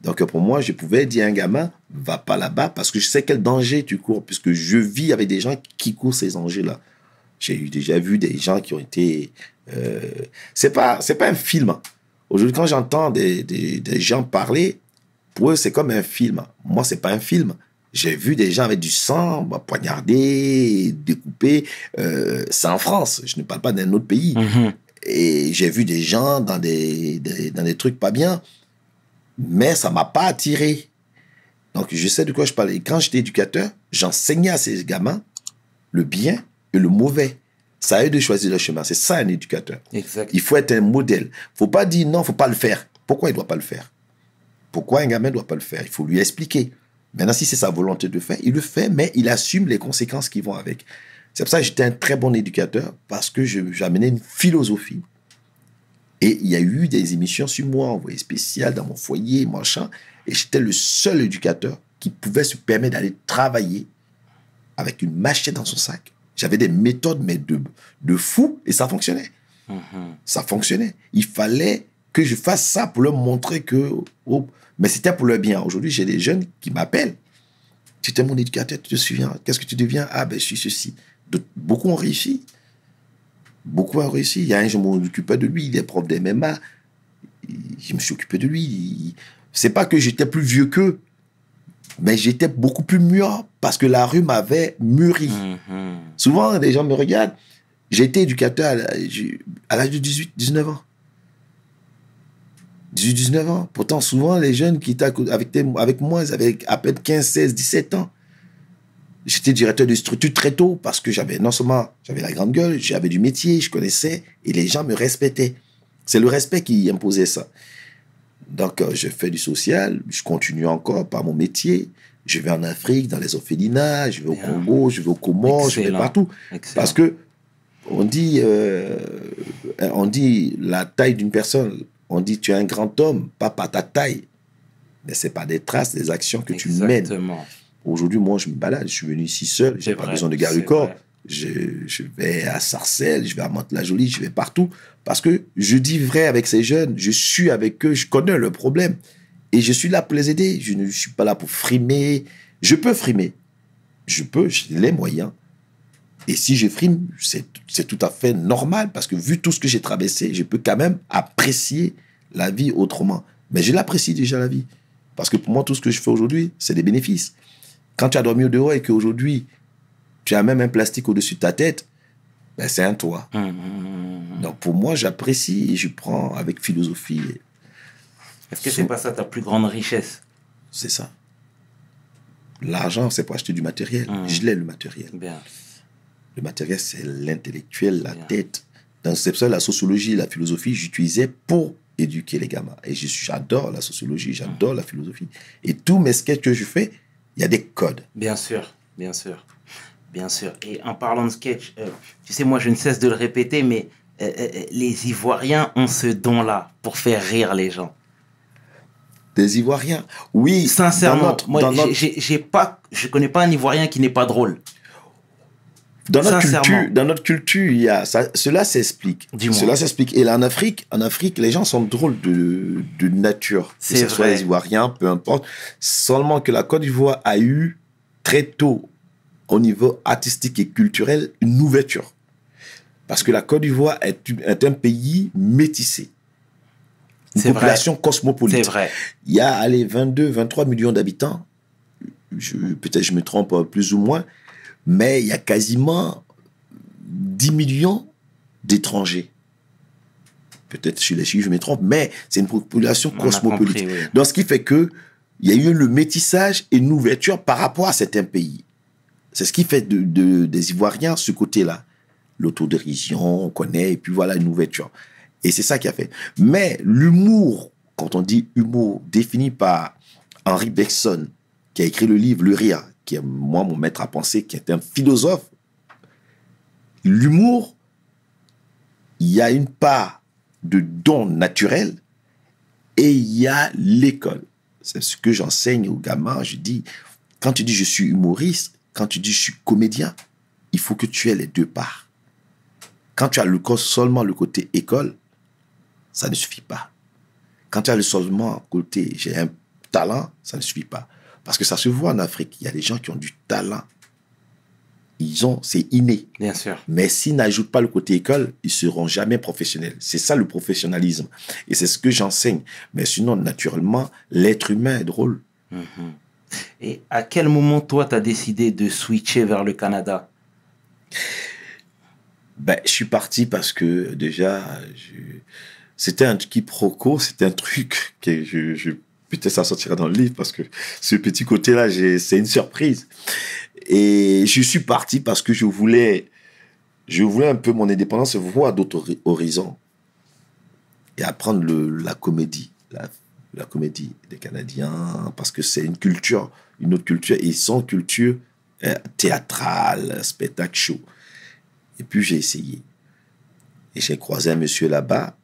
Donc, pour moi, je pouvais dire à un gamin, va pas là-bas, parce que je sais quel danger tu cours, puisque je vis avec des gens qui courent ces dangers-là. J'ai déjà vu des gens qui ont été... c'est pas un film. Aujourd'hui, quand j'entends des gens parler, pour eux, c'est comme un film. Moi, c'est pas un film. J'ai vu des gens avec du sang, poignardés, découpés. C'est en France. Je ne parle pas d'un autre pays. Et j'ai vu des gens dans des trucs pas bien. Mais ça m'a pas attiré. Donc, je sais de quoi je parlais. Et quand j'étais éducateur, j'enseignais à ces gamins le bien et le mauvais. C'est à eux de choisir le chemin. C'est ça, un éducateur. Exact. Il faut être un modèle. Il ne faut pas dire non, il ne faut pas le faire. Pourquoi il ne doit pas le faire? Pourquoi un gamin ne doit pas le faire? Il faut lui expliquer. Maintenant, si c'est sa volonté de le faire, il le fait, mais il assume les conséquences qui vont avec. C'est pour ça que j'étais un très bon éducateur, parce que j'amenais une philosophie. Et il y a eu des émissions sur moi, envoyées spéciales dans mon foyer, machin. Et j'étais le seul éducateur qui pouvait se permettre d'aller travailler avec une machette dans son sac. J'avais des méthodes, mais de fou, et ça fonctionnait. Ça fonctionnait. Il fallait que je fasse ça pour leur montrer que... Oh, mais c'était pour leur bien. Aujourd'hui, j'ai des jeunes qui m'appellent. Tu étais mon éducateur, tu te souviens? Qu'est-ce que tu deviens? Ah, ben, je suis ceci. Beaucoup ont réussi. Beaucoup ont réussi. Il y a un, je m'occupais de lui, il est prof d'MMA. Je me suis occupé de lui. C'est pas que j'étais plus vieux qu'eux, mais j'étais beaucoup plus mûr parce que la rue m'avait mûri. Souvent, les gens me regardent. J'ai été éducateur à l'âge de 18, 19 ans. 18, 19 ans. Pourtant, souvent, les jeunes qui étaient avec moi, ils avaient à peine 15, 16, 17 ans. J'étais directeur de structure très tôt parce que non seulement j'avais la grande gueule, j'avais du métier, je connaissais et les gens me respectaient. C'est le respect qui imposait ça. Donc, je fais du social, je continue encore par mon métier. Je vais en Afrique, dans les orphelinats, je vais au Congo, je vais au Comores, je vais partout. Excellent. Parce que on dit la taille d'une personne, on dit tu es un grand homme, pas par ta taille. Mais ce n'est pas des traces, des actions que tu mènes. Aujourd'hui, moi, je me balade, je suis venu ici seul, je n'ai pas besoin de garde du corps. Je vais à Sarcelles, je vais à Mantes-la-Jolie, je vais partout. Parce que je dis vrai avec ces jeunes, je suis avec eux, je connais le problème. Et je suis là pour les aider. Je ne suis pas là pour frimer. Je peux frimer. J'ai les moyens. Et si je frime, c'est tout à fait normal parce que vu tout ce que j'ai traversé, je peux quand même apprécier la vie autrement. Mais je l'apprécie déjà, la vie. Parce que pour moi, tout ce que je fais aujourd'hui, c'est des bénéfices. Quand tu as dormi au dehors et qu'aujourd'hui, tu as même un plastique au-dessus de ta tête, ben c'est un toit. Donc pour moi, j'apprécie et je prends avec philosophie. Est-ce que c'est pas ça ta plus grande richesse? C'est ça. L'argent, c'est pour acheter du matériel. Je l'ai, le matériel. Bien. Le matériel, c'est l'intellectuel, la tête. Donc c'est pour ça la sociologie, la philosophie, j'utilisais pour éduquer les gamins. Et j'adore la sociologie, j'adore la philosophie. Et tous mes sketchs que je fais, il y a des codes. Bien sûr, bien sûr. Bien sûr. Et en parlant de sketch, tu sais, moi, je ne cesse de le répéter, mais les Ivoiriens ont ce don-là pour faire rire les gens. Des Ivoiriens? Oui. Sincèrement, moi, je connais pas un Ivoirien qui n'est pas drôle. Sincèrement. Dans notre culture, il y a ça, cela s'explique. Dis-moi. Cela s'explique. Et là, en Afrique, les gens sont drôles de nature. C'est Que ce soit vrai. les Ivoiriens, peu importe. Seulement que la Côte d'Ivoire a eu très tôt, au niveau artistique et culturel, une ouverture. Parce que la Côte d'Ivoire est un pays métissé. Une C'est vrai. population cosmopolite. C'est vrai. Il y a, allez, 22, 23 millions d'habitants. Peut-être je me trompe plus ou moins. Mais il y a quasiment 10 millions d'étrangers. Peut-être sur les chiffres, je me trompe, mais c'est une population On a cosmopolite. compris, oui. Donc, ce qui fait que il y a eu le métissage et une ouverture par rapport à certains pays. C'est ce qui fait des Ivoiriens ce côté-là. L'autodérision, on connaît, et puis voilà, une ouverture. Et c'est ça qui a fait. Mais l'humour, quand on dit humour, défini par Henri Bergson, qui a écrit le livre Le Rire, qui est moi mon maître à penser, qui est un philosophe, l'humour, il y a une part de don naturel et il y a l'école. C'est ce que j'enseigne aux gamins. Je dis, quand tu dis je suis humoriste, quand tu dis je suis comédien, il faut que tu aies les deux parts. Quand tu as seulement le côté école, ça ne suffit pas. Quand tu as seulement côté j'ai un talent, ça ne suffit pas. Parce que ça se voit en Afrique. Il y a des gens qui ont du talent. C'est inné. Bien sûr. Mais s'ils n'ajoutent pas le côté école, ils ne seront jamais professionnels. C'est ça le professionnalisme. Et c'est ce que j'enseigne. Mais sinon, naturellement, l'être humain est drôle. Et à quel moment, toi, tu as décidé de switcher vers le Canada? Je suis parti parce que déjà, c'était un quiproquo, c'était un truc que peut-être ça sortira dans le livre parce que ce petit côté-là, c'est une surprise. Et je suis parti parce que je voulais un peu mon indépendance, voir d'autres horizons et apprendre la comédie, la comédie des Canadiens, parce que c'est une culture, une autre culture, et son culture théâtrale, spectacle show. Et puis j'ai essayé. Et j'ai croisé un monsieur là-bas.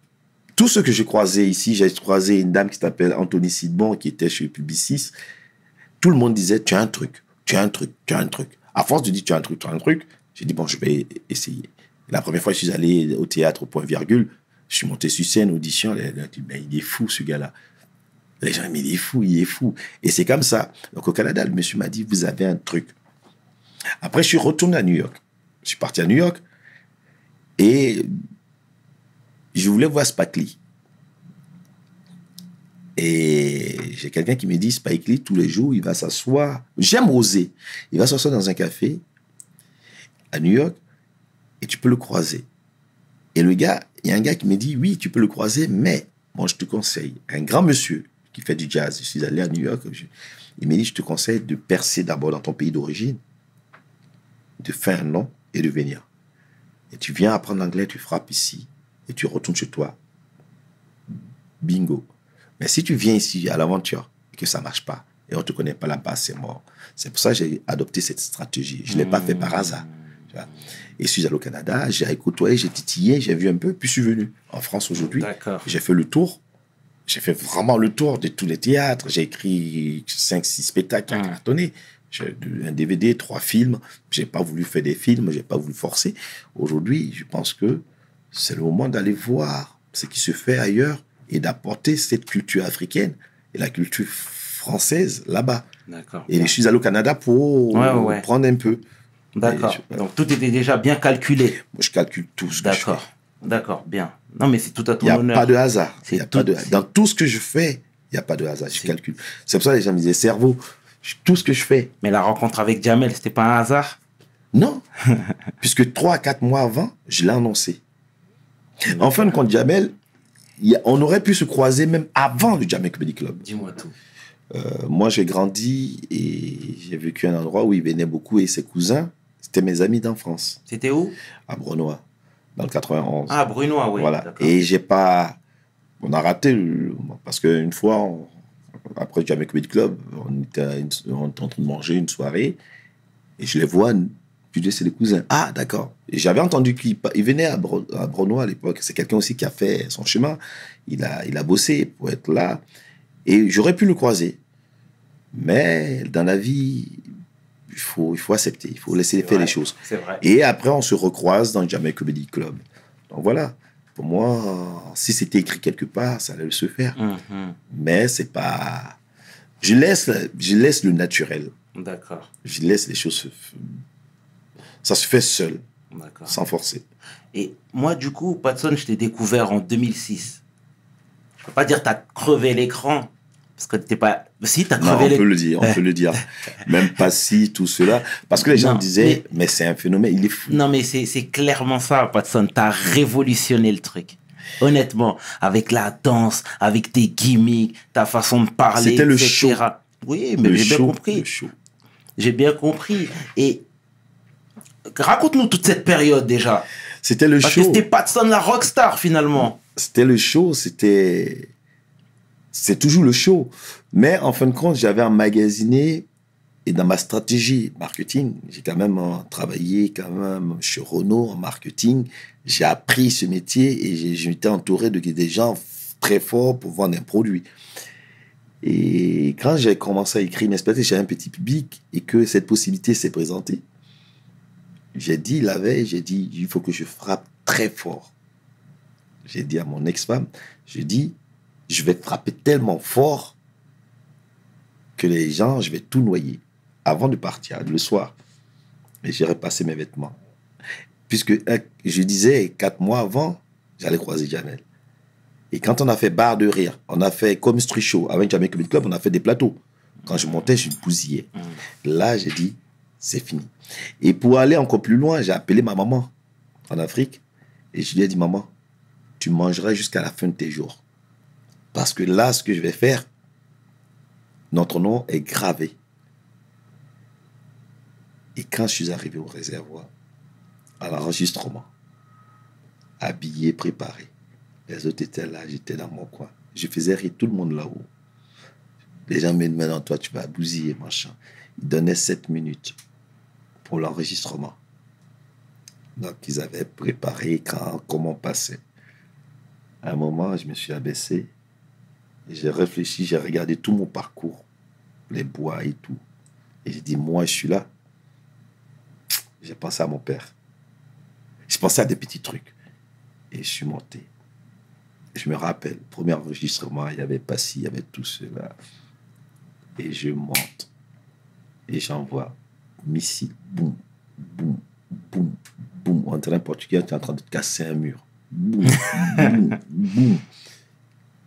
Tout ce que j'ai croisé ici, j'ai croisé une dame qui s'appelle Anthony Sidbon, qui était chez Publicis. Tout le monde disait, tu as un truc, tu as un truc, tu as un truc. À force de dire, tu as un truc, tu as un truc, j'ai dit, bon, je vais essayer. La première fois, je suis allé au théâtre au Point Virgule. Je suis monté sur scène, audition. Les gens ont dit, il est fou, ce gars-là. Les gens, mais il est fou, il est fou. Et c'est comme ça. Donc au Canada, le monsieur m'a dit, vous avez un truc. Après, je suis retourné à New York. Je suis parti à New York. Et je voulais voir Spike Lee. Et j'ai quelqu'un qui me dit, Spike Lee, tous les jours, il va s'asseoir. J'aime oser. Il va s'asseoir dans un café à New York et tu peux le croiser. Et il y a un gars qui me dit, oui, tu peux le croiser, mais moi, je te conseille. Un grand monsieur qui fait du jazz. Je suis allé à New York. Il m'a dit, je te conseille de percer d'abord dans ton pays d'origine, de faire un nom et de venir. Et tu viens apprendre l'anglais, tu frappes ici, et tu retournes chez toi. Bingo. Mais si tu viens ici à l'aventure, et que ça ne marche pas, et on ne te connaît pas là-bas, c'est mort. C'est pour ça que j'ai adopté cette stratégie. Je ne l'ai pas fait par hasard. Et je suis allé au Canada, j'ai côtoyé, j'ai titillé, j'ai vu un peu, puis je suis venu en France aujourd'hui. D'accord. J'ai fait le tour. J'ai fait vraiment le tour de tous les théâtres. J'ai écrit 5-6 spectacles à cartonner. J'ai un DVD, 3 films. Je n'ai pas voulu faire des films, je n'ai pas voulu forcer. Aujourd'hui, je pense que c'est le moment d'aller voir ce qui se fait ailleurs et d'apporter cette culture africaine et la culture française là-bas. D'accord. Et je suis allé au Canada pour prendre un peu. D'accord. Donc tout était déjà bien calculé. Moi, je calcule tout ce que je fais. D'accord. D'accord, bien. Non, mais c'est tout à ton Il n'y a honneur. pas de hasard. Tout... Dans tout ce que je fais, il n'y a pas de hasard. Je calcule. C'est pour ça que les gens me disaient, cerveau, tout ce que je fais. Mais la rencontre avec Jamel, c'était pas un hasard? Non. Puisque 3 à 4 mois avant, je l'ai annoncé. En fin de compte, Jamel, on aurait pu se croiser même avant le Jamel Comedy Club. Dis-moi tout. Moi, j'ai grandi et j'ai vécu à un endroit où il venait beaucoup et ses cousins, c'était mes amis d'enfance. C'était où? À Brunois, dans le 91. Ah, Brunois, oui. Voilà. Et j'ai pas... On a raté, parce qu'une fois, après le Jamel Comedy Club, on était en train de manger une soirée et je les vois, puis je dis, c'est les cousins. Ah, d'accord. Et j'avais entendu qu'il venait à Brunois à l'époque. C'est quelqu'un aussi qui a fait son chemin. Il a bossé pour être là. Et j'aurais pu le croiser. Mais dans la vie, il faut accepter, il faut laisser faire les choses. C'est vrai. Et après, on se recroise dans le Jamel Comedy Club. Donc voilà, pour moi, si c'était écrit quelque part, ça allait se faire. Mais c'est pas... Je laisse le naturel. D'accord. Je laisse les choses... Ça se fait seul, D'accord. sans forcer. Et moi, du coup, Patson, je t'ai découvert en 2006. Je peux pas dire que tu as crevé l'écran, parce que t'es pas... Si, tu as Non, crevé on l'écran. peut le dire, on peut le dire. Même pas si, tout cela. Parce que les gens Non, disaient, mais c'est un phénomène, il est fou. Non, mais c'est clairement ça, Patson. Tu as révolutionné le truc. Honnêtement, avec la danse, avec tes gimmicks, ta façon de parler, C'était le etc. show. Oui, mais Le j'ai bien show, compris. le show. J'ai bien compris. Et raconte-nous toute cette période déjà. C'était le Parce que show. c'était Patson la rockstar finalement. C'était le show, c'est toujours le show. Mais en fin de compte, j'avais emmagasiné et dans ma stratégie marketing, j'ai quand même travaillé quand même chez Renault en marketing. J'ai appris ce métier et j'étais entouré de des gens très forts pour vendre un produit. Et quand j'ai commencé à écrire mes spectacles, j'avais un petit public et que cette possibilité s'est présentée. J'ai dit la veille, il faut que je frappe très fort. J'ai dit à mon ex-femme, je vais frapper tellement fort que les gens, je vais tout noyer avant de partir le soir. Et j'ai repassé mes vêtements. Puisque je disais 4 mois avant, j'allais croiser Jamel. Et quand on a fait Bar de Rire, on a fait comme Street Show avec Jamel Comedy Club, on a fait des plateaux. Quand je montais, je bousillais. Là, j'ai dit, c'est fini. Et pour aller encore plus loin, j'ai appelé ma maman en Afrique et je lui ai dit, maman, tu mangeras jusqu'à la fin de tes jours. Parce que là, ce que je vais faire, notre nom est gravé. Et quand je suis arrivé au réservoir, à l'enregistrement, habillé, préparé, les autres étaient là, j'étais dans mon coin. Je faisais rire tout le monde là-haut. Les gens me demandaient, toi, tu vas bousiller, machin. Ils donnaient 7 minutes pour l'enregistrement. Donc, ils avaient préparé comment passer. À un moment, je me suis abaissé et j'ai réfléchi, j'ai regardé tout mon parcours, les bois et tout. Et j'ai dit, moi, je suis là. J'ai pensé à mon père. Je pensais à des petits trucs. Et je suis monté. Et je me rappelle, premier enregistrement, il y avait Passy, il y avait tout cela. Et je monte. Et j'envoie missile, boum, boum, boum, boum. En terrain portugais, tu es en train de te casser un mur. Boum, boum, boum.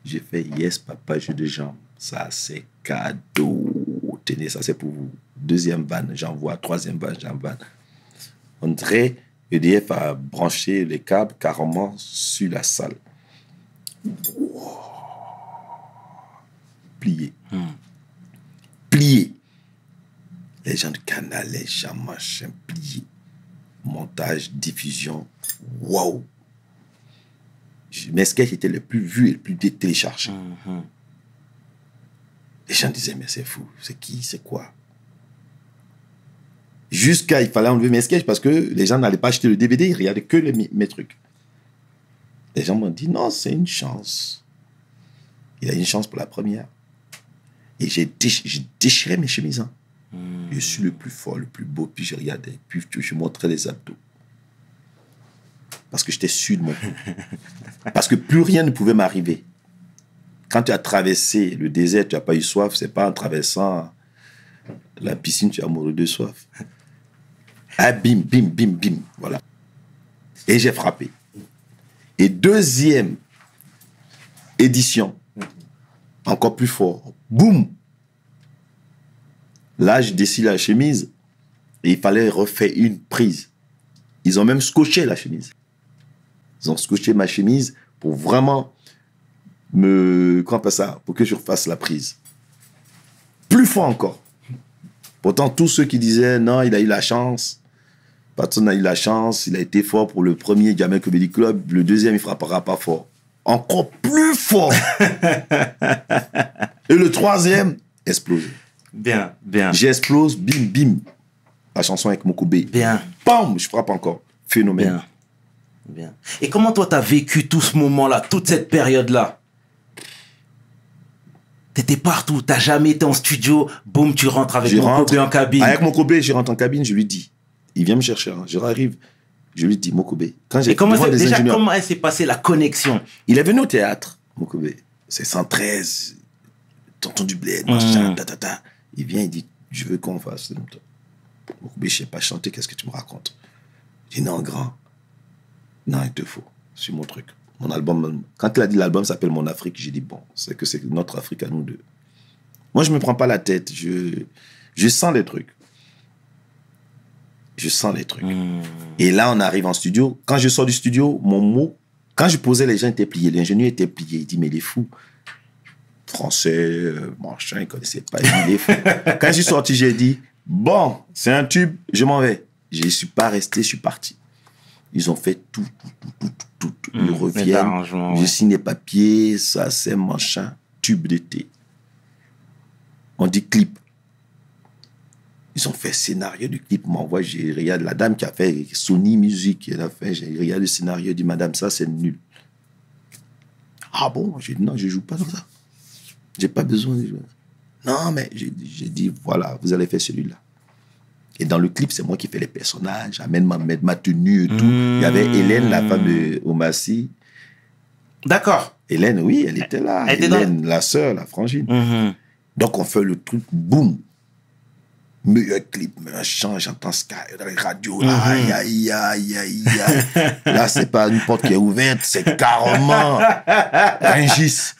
J'ai fait, yes, papa, jeu de jambes. Ça, c'est cadeau. Tenez, ça, c'est pour vous. Deuxième vanne, j'envoie. Troisième vanne, j'envoie. André, EDF a branché les câbles carrément sur la salle. Wow. Plié. Plié. Les gens de Canal, les gens machin, plié. Montage, diffusion. Waouh! Mes sketchs étaient les plus vus et les plus téléchargés. Les gens disaient, mais c'est fou, c'est qui, c'est quoi? Jusqu'à, il fallait enlever mes sketchs parce que les gens n'allaient pas acheter le DVD, ils regardaient que mes trucs. Les gens m'ont dit, non, c'est une chance. Il a une chance pour la première. Et j'ai déchiré mes chemises. Hein. Je suis le plus fort, le plus beau, puis je regardais, puis je montrais les abdos. Parce que j'étais sûr de mon coup. Parce que plus rien ne pouvait m'arriver. Quand tu as traversé le désert, tu n'as pas eu soif, c'est pas en traversant la piscine, tu es amoureux de soif. Ah, bim, bim, bim, bim, voilà. Et j'ai frappé. Et deuxième édition, encore plus fort, boum. Là, je dessine la chemise et il fallait refaire une prise. Ils ont même scotché la chemise. Ils ont scotché ma chemise pour vraiment comment on appelle ça, pour que je refasse la prise. Plus fort encore. Pourtant, tous ceux qui disaient, non, il a eu la chance, Patson a eu la chance, il a été fort pour le premier Jamel Comedy Club, le deuxième, il ne frappera pas fort. Encore plus fort. Et le troisième, explose. Bien, bien. J'explose, bim, bim. La chanson avec Mokobé. Bien. Bam, je frappe encore. Phénomène. Bien. Bien. Et comment toi, tu as vécu tout ce moment-là, toute cette période-là? Tu t'étais partout. T'as jamais été en studio. Boum, tu rentres avec Je mon rentre Kobe en cabine. Avec Mokobé, je rentre en cabine, je lui dis. Il vient me chercher. Hein. Je arrive, je lui dis, Mokobé. Quand j'ai Et comment, devant des déjà, ingénieurs, comment elle s'est passée la connexion? il est venu au théâtre, Mokobé. C'est 113, Tonton du Bled, machin, ta. Il vient, il dit, je veux qu'on fasse. Mokobé, je sais pas chanter, qu'est-ce que tu me racontes? Je dis, non, grand. Non, il te faut. C'est mon truc. Mon album, quand il a dit l'album s'appelle Mon Afrique, j'ai dit, bon, c'est que c'est notre Afrique à nous deux. Moi, je me prends pas la tête. Je sens les trucs. Je sens les trucs. Et là, on arrive en studio. Quand je sors du studio, mon mot, quand je posais, les gens étaient pliés. L'ingénieur était plié. Il dit, mais il est fou. Français, machin, il ne connaissait pas. Il est fou. Quand je suis sorti, j'ai dit, bon, c'est un tube, je m'en vais. Je ne suis pas resté, je suis parti. Ils ont fait tout. Ils reviennent. Je signe les papiers, ça, c'est machin. Tube d'été. On dit clip. Ils ont fait scénario du clip. M'envoie, j'ai regardé la dame qui a fait Sony Music. Elle a fait, j'ai regardé le scénario, dit madame, ça c'est nul. Ah bon? J'ai dit non, je joue pas dans ça. J'ai pas besoin de jouer. Non, mais j'ai dit voilà, vous allez faire celui-là. Et dans le clip, c'est moi qui fais les personnages, amène ma tenue et tout. Il y avait Hélène, la femme de Omassi. D'accord. Hélène, oui, elle était là. Elle Hélène, la sœur, la frangine. Donc on fait le truc, boum. Meilleur clip, machin, j'entends Sky dans les radios. Aïe, aïe, aïe, aïe, aïe. Là, c'est pas une porte qui est ouverte, c'est carrément Rungis.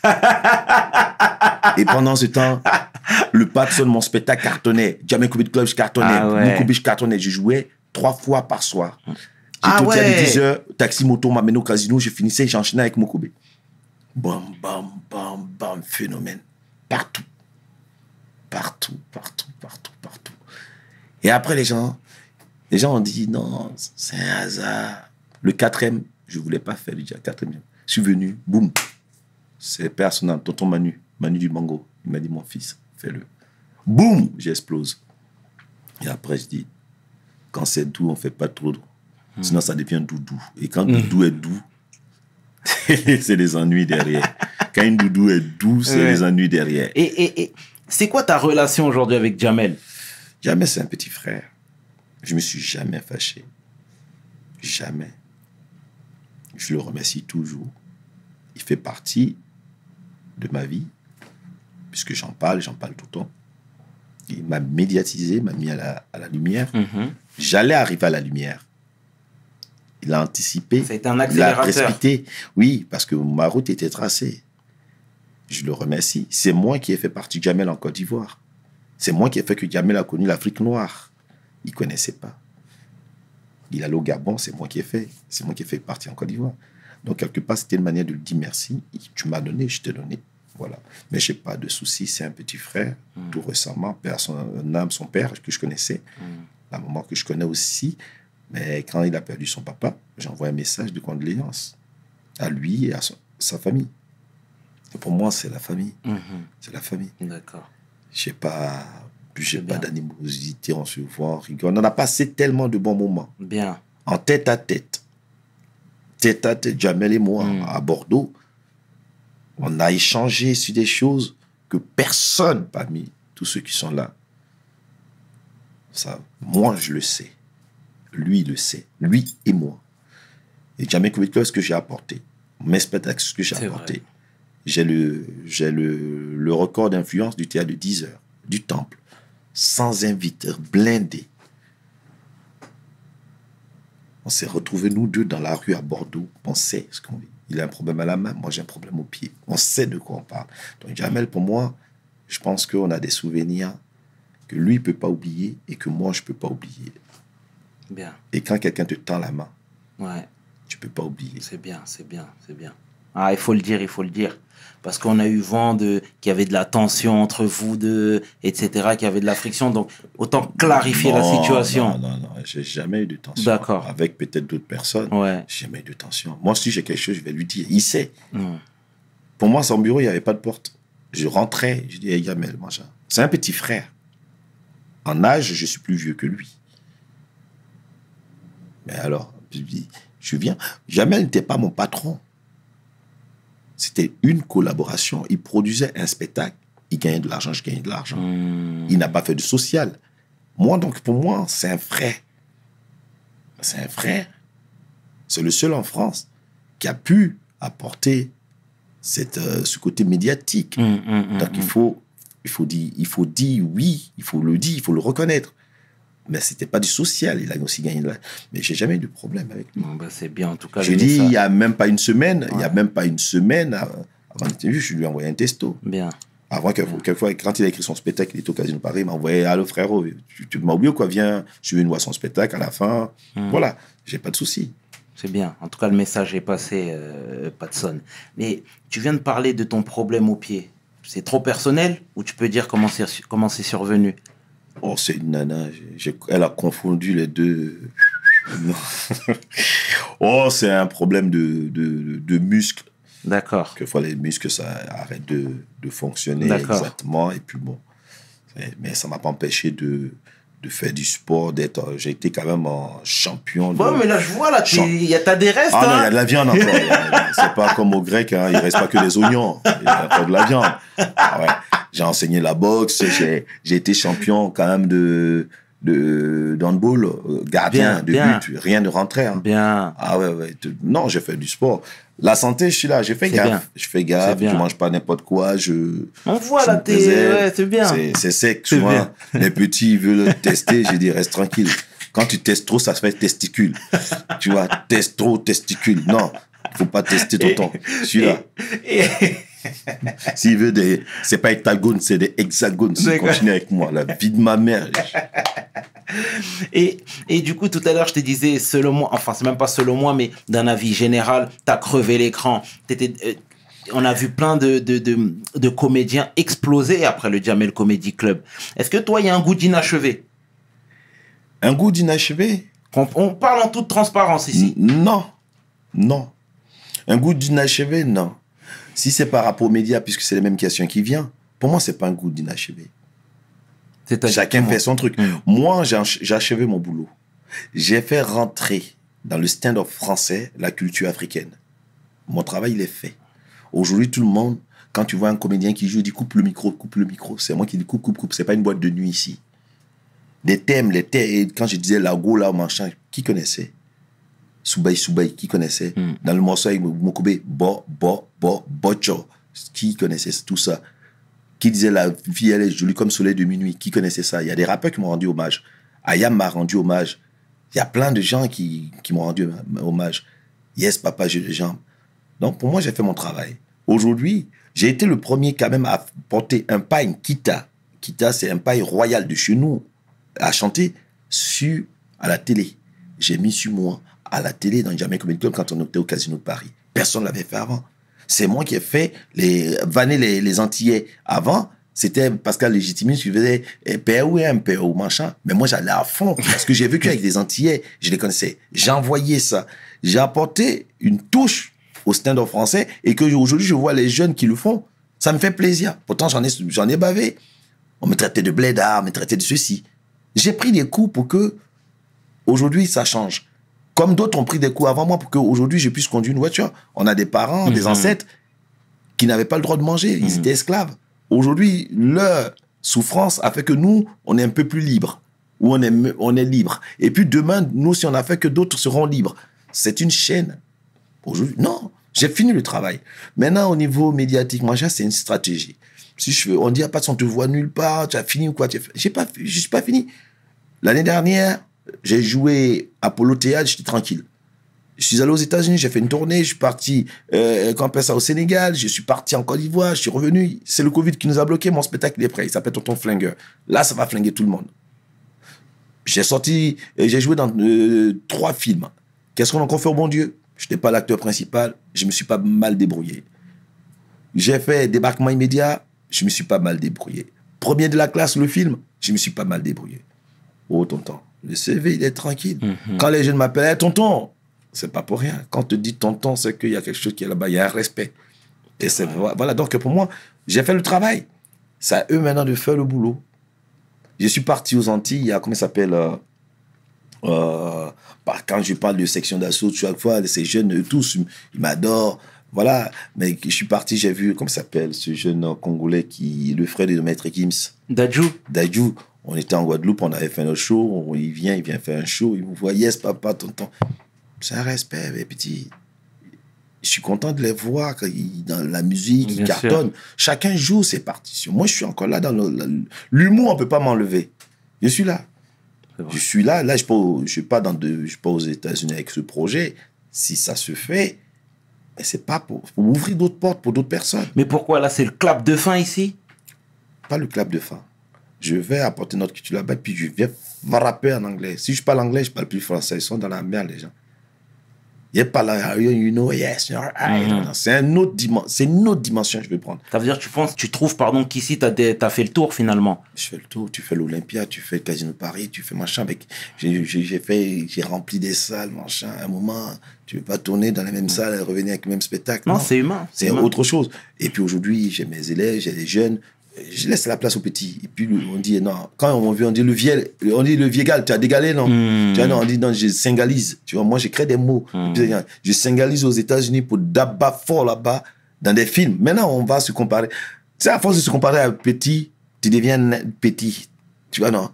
Et pendant ce temps, le patron de mon spectacle cartonnait. Jamais Kobe Club, je cartonnais. Kobe, je cartonnais. Je jouais 3 fois par soir. J'étais au théâtre de 10h, taxi moto m'amène au casino, je finissais, j'enchaînais avec Mokobe. Bam, bam, bam, bam, phénomène. Partout. Partout. Et après, les gens ont dit, non, c'est un hasard. Le 4e, je ne voulais pas faire le 4e. Je suis venu, boum. C'est personnel, tonton Manu du Mango. Il m'a dit, mon fils, fais-le. Boum, j'explose. Et après, je dis, quand c'est doux, on ne fait pas trop doux. Sinon, ça devient doudou. Et quand doudou est doux, c'est les ennuis derrière. Quand une doudou est doux, c'est les ennuis derrière. Et c'est quoi ta relation aujourd'hui avec Jamel? Jamel, c'est un petit frère. Je ne me suis jamais fâché. Jamais. Je le remercie toujours. Il fait partie de ma vie, puisque j'en parle tout le temps. Il m'a médiatisé, m'a mis à la lumière. J'allais arriver à la lumière. Il a anticipé. C'est un accélérateur. Il a respecté. Oui, parce que ma route était tracée. Je le remercie. C'est moi qui ai fait partie de Jamel en Côte d'Ivoire. C'est moi qui ai fait que Jamel a connu l'Afrique noire. Il ne connaissait pas. Il allait au Gabon, c'est moi qui ai fait. C'est moi qui ai fait partie en Côte d'Ivoire. Donc, quelque part, c'était une manière de lui dire merci. Tu m'as donné, je t'ai donné. Voilà. Mais je n'ai pas de souci. C'est un petit frère. Tout récemment, son père, que je connaissais. La maman que je connais aussi. Mais quand il a perdu son papa, j'envoie un message de condoléances à lui et à sa famille. Et pour moi, c'est la famille. C'est la famille. D'accord. Je n'ai pas d'animosité, on se voit, on rigole. On en a passé tellement de bons moments. Bien. En tête à tête. Tête à tête, Jamel et moi, à Bordeaux. On a échangé sur des choses que personne parmi tous ceux qui sont là. Ça, moi, je le sais. Lui, il le sait. Lui et moi. Et Jamel Koubitko, ce que j'ai apporté. Mes spectacles, ce que j'ai apporté. Vrai. J'ai le record d'influence du théâtre de 10 heures, du Temple, sans inviteurs, blindé. On s'est retrouvés, nous deux, dans la rue à Bordeaux. On sait ce qu'on vit. Il a un problème à la main, moi j'ai un problème au pied. On sait de quoi on parle. Donc Jamel, pour moi, je pense qu'on a des souvenirs que lui ne peut pas oublier et que moi, je ne peux pas oublier. Bien. Et quand quelqu'un te tend la main, tu ne peux pas oublier. C'est bien, c'est bien, c'est bien. Ah, il faut le dire, il faut le dire. Parce qu'on a eu vent qu'il y avait de la tension entre vous deux, etc., qu'il y avait de la friction. Donc, autant clarifier la situation. Non, j'ai jamais eu de tension. D'accord. Avec peut-être d'autres personnes, j'ai jamais eu de tension. Moi, si j'ai quelque chose, je vais lui dire. Il sait. Pour moi, son bureau, il n'y avait pas de porte. Je rentrais, je dis, hey, Jamel, machin. C'est un petit frère. En âge, je suis plus vieux que lui. Mais alors, je viens. Jamel n'était pas mon patron. C'était une collaboration. Il produisait un spectacle. Il gagnait de l'argent, je gagnais de l'argent. Il n'a pas fait de social. Moi, donc, pour moi, c'est un frère. C'est un frère. C'est le seul en France qui a pu apporter ce côté médiatique. Donc, il faut dire oui, il faut le reconnaître. Mais c'était pas du social, il a aussi gagné de l'argent. Mais j'ai jamais eu de problème avec lui. Bon, bah, c'est bien, en tout cas. Je dis, il n'y a même pas une semaine, avant l'interview, je lui ai envoyé un texto. Bien. Avant, quelquefois, quand il a écrit son spectacle, il était au Casino de Paris, il m'a envoyé, allô frérot, tu m'as oublié ou quoi, viens, je vais voir son spectacle à la fin. Voilà, j'ai pas de souci. C'est bien. En tout cas, le message est passé, Patson. Mais tu viens de parler de ton problème au pied. C'est trop personnel ou tu peux dire comment c'est survenu? Oh, c'est une nana. Elle a confondu les deux. Non. Oh, c'est un problème de muscles. D'accord. Quelquefois, les muscles, ça arrête de fonctionner exactement. Et puis bon. Mais ça ne m'a pas empêché de faire du sport, j'ai été quand même un champion. Bon, mais là, je vois, là, t'as des restes. Ah non, il y a de la viande encore. C'est pas comme au grec, hein, il ne reste pas que les oignons. Il y a encore de la viande. Ah ouais. J'ai enseigné la boxe, j'ai été champion quand même de handball, gardien de but, rien ne rentrait. Hein. Bien. Ah ouais. Non, j'ai fait du sport. La santé, je suis là, j'ai fait gaffe. Bien. Je fais gaffe, je mange pas n'importe quoi. On voit là, c'est bien. C'est sec, souvent. Les petits veulent tester, j'ai dit, reste tranquille. Quand tu testes trop, ça se fait testicule. Tu vois, teste trop, testicule. Non, faut pas tester tout le temps. Je suis là. S'il veut c'est pas hectagones, c'est des hexagones. S'il continue avec moi, la vie de ma mère. Et du coup, tout à l'heure, je te disais, selon moi, enfin, c'est même pas selon moi, mais d'un avis général, t'as crevé l'écran. On a vu plein de comédiens exploser après le Jamel Comedy Club. Est-ce que toi, il y a un goût d'inachevé? Un goût d'inachevé? On parle en toute transparence ici. Non. Un goût d'inachevé, non. Si c'est par rapport aux médias, puisque c'est les mêmes questions qui viennent, pour moi, c'est pas un goût d'inachevé. Chacun fait son truc. Moi, j'ai achevé mon boulot. J'ai fait rentrer dans le stand-up français la culture africaine. Mon travail, il est fait. Aujourd'hui, tout le monde, quand tu vois un comédien qui joue, il dit coupe le micro. C'est moi qui dis coupe. C'est pas une boîte de nuit ici. Les thèmes, quand je disais Lago, là, machin, qui connaissait? Soubaï, qui connaissait? Dans le morceau avec Mokobe, Bocho, qui connaissait tout ça? Qui disait la vie, elle est jolie comme soleil de minuit? Qui connaissait ça? Il y a des rappeurs qui m'ont rendu hommage. Ayam m'a rendu hommage. Il y a plein de gens qui m'ont rendu hommage. Yes, papa, j'ai des jambes. Donc, pour moi, j'ai fait mon travail. Aujourd'hui, j'ai été le premier quand même à porter un paille Kita. Kita, c'est un paille royal de chez nous, à chanter à la télé. J'ai mis sur moi à la télé dans le Jamel Comedy Club quand on était au Casino de Paris. Personne ne l'avait fait avant. C'est moi qui ai fait vanner les Antillais. Avant, c'était Pascal Légitimus qui faisait PO, machin. Mais moi, j'allais à fond parce que j'ai vécu avec des Antillais. Je les connaissais. J'envoyais ça. J'ai apporté une touche au stand-up français et que aujourd'hui, je vois les jeunes qui le font. Ça me fait plaisir. Pourtant, j'en ai bavé. On me traitait de blédard, on me traitait de ceci. J'ai pris des coups pour que aujourd'hui, ça change. Comme d'autres ont pris des coups avant moi pour qu'aujourd'hui, je puisse conduire une voiture. On a des parents, des ancêtres qui n'avaient pas le droit de manger. Ils étaient esclaves. Aujourd'hui, leur souffrance a fait que nous, on est un peu plus libres. Ou on est libre. Et puis demain, nous, si on a fait que d'autres seront libres. C'est une chaîne. Aujourd'hui, non. J'ai fini le travail. Maintenant, au niveau médiatique, moi, c'est une stratégie. Si on dit, on te voit nulle part, tu as fini ou quoi? Je ne suis pas fini. L'année dernière, j'ai joué Apollo Théâtre, j'étais tranquille. Je suis allé aux États-Unis, j'ai fait une tournée, je suis parti au Sénégal, je suis parti en Côte d'Ivoire, je suis revenu. C'est le Covid qui nous a bloqué, mon spectacle est prêt, il s'appelle Tonton Flingueur. Là, ça va flinguer tout le monde. J'ai joué dans 3 films. Qu'est-ce qu'on a encore fait au bon Dieu? Je n'étais pas l'acteur principal, je me suis pas mal débrouillé. J'ai fait Débarquement immédiat, je me suis pas mal débrouillé. Premier de la classe, le film, je me suis pas mal débrouillé. Oh, tonton, le CV, il est tranquille. Quand les jeunes m'appellent, hey, tonton, c'est pas pour rien. Quand on te dit tonton, c'est qu'il y a quelque chose qui est là-bas, il y a un respect. Et voilà, donc pour moi, j'ai fait le travail. C'est à eux maintenant de faire le boulot. Je suis parti aux Antilles, il y a, comment ça s'appelle, quand je parle de section d'assaut, chaque fois, ces jeunes, tous, ils m'adorent. Voilà, mais je suis parti, j'ai vu, comment s'appelle ce jeune Congolais le frère de Maître Gims. Dadju. On était en Guadeloupe, on avait fait notre show, il vient faire un show, il me voit, yes papa, tonton. C'est un respect, mes petits. Je suis content de les voir dans la musique, ils cartonnent. Chacun joue ses partitions. Moi, je suis encore là dans l'humour, on ne peut pas m'enlever. Je suis là. Je suis là. Là, je ne suis pas aux États-Unis avec ce projet. Si ça se fait, mais c'est pas pour ouvrir d'autres portes pour d'autres personnes. Mais pourquoi là, c'est le clap de fin ici? Pas le clap de fin. Je vais apporter notre culture là-bas, puis je vais rapper en anglais. Si je parle anglais, je parle plus français. Ils sont dans la merde, les gens. Il pas là, you know, yes, c'est une autre dimension que je vais prendre. Ça veut dire, tu trouves, qu'ici, t'as fait le tour, finalement. Je fais le tour, tu fais l'Olympia, tu fais le Casino de Paris, tu fais machin avec, j'ai rempli des salles, machin, à un moment, tu veux pas tourner dans les mêmes salles et revenir avec le même spectacle. Non, c'est humain. C'est autre chose. Et puis aujourd'hui, j'ai mes élèves, j'ai les jeunes, je laisse la place aux petits. Et puis on dit, non, quand on dit le viegal, tu as dégalé, non? Tu vois, non, on dit, non, je singalise. Tu vois, moi, j'écris des mots. Puis, je singalise aux États-Unis pour d'abord fort là-bas, dans des films. Maintenant, on va se comparer. Tu sais, à force de se comparer à petit, tu deviens petit. Tu vois, non?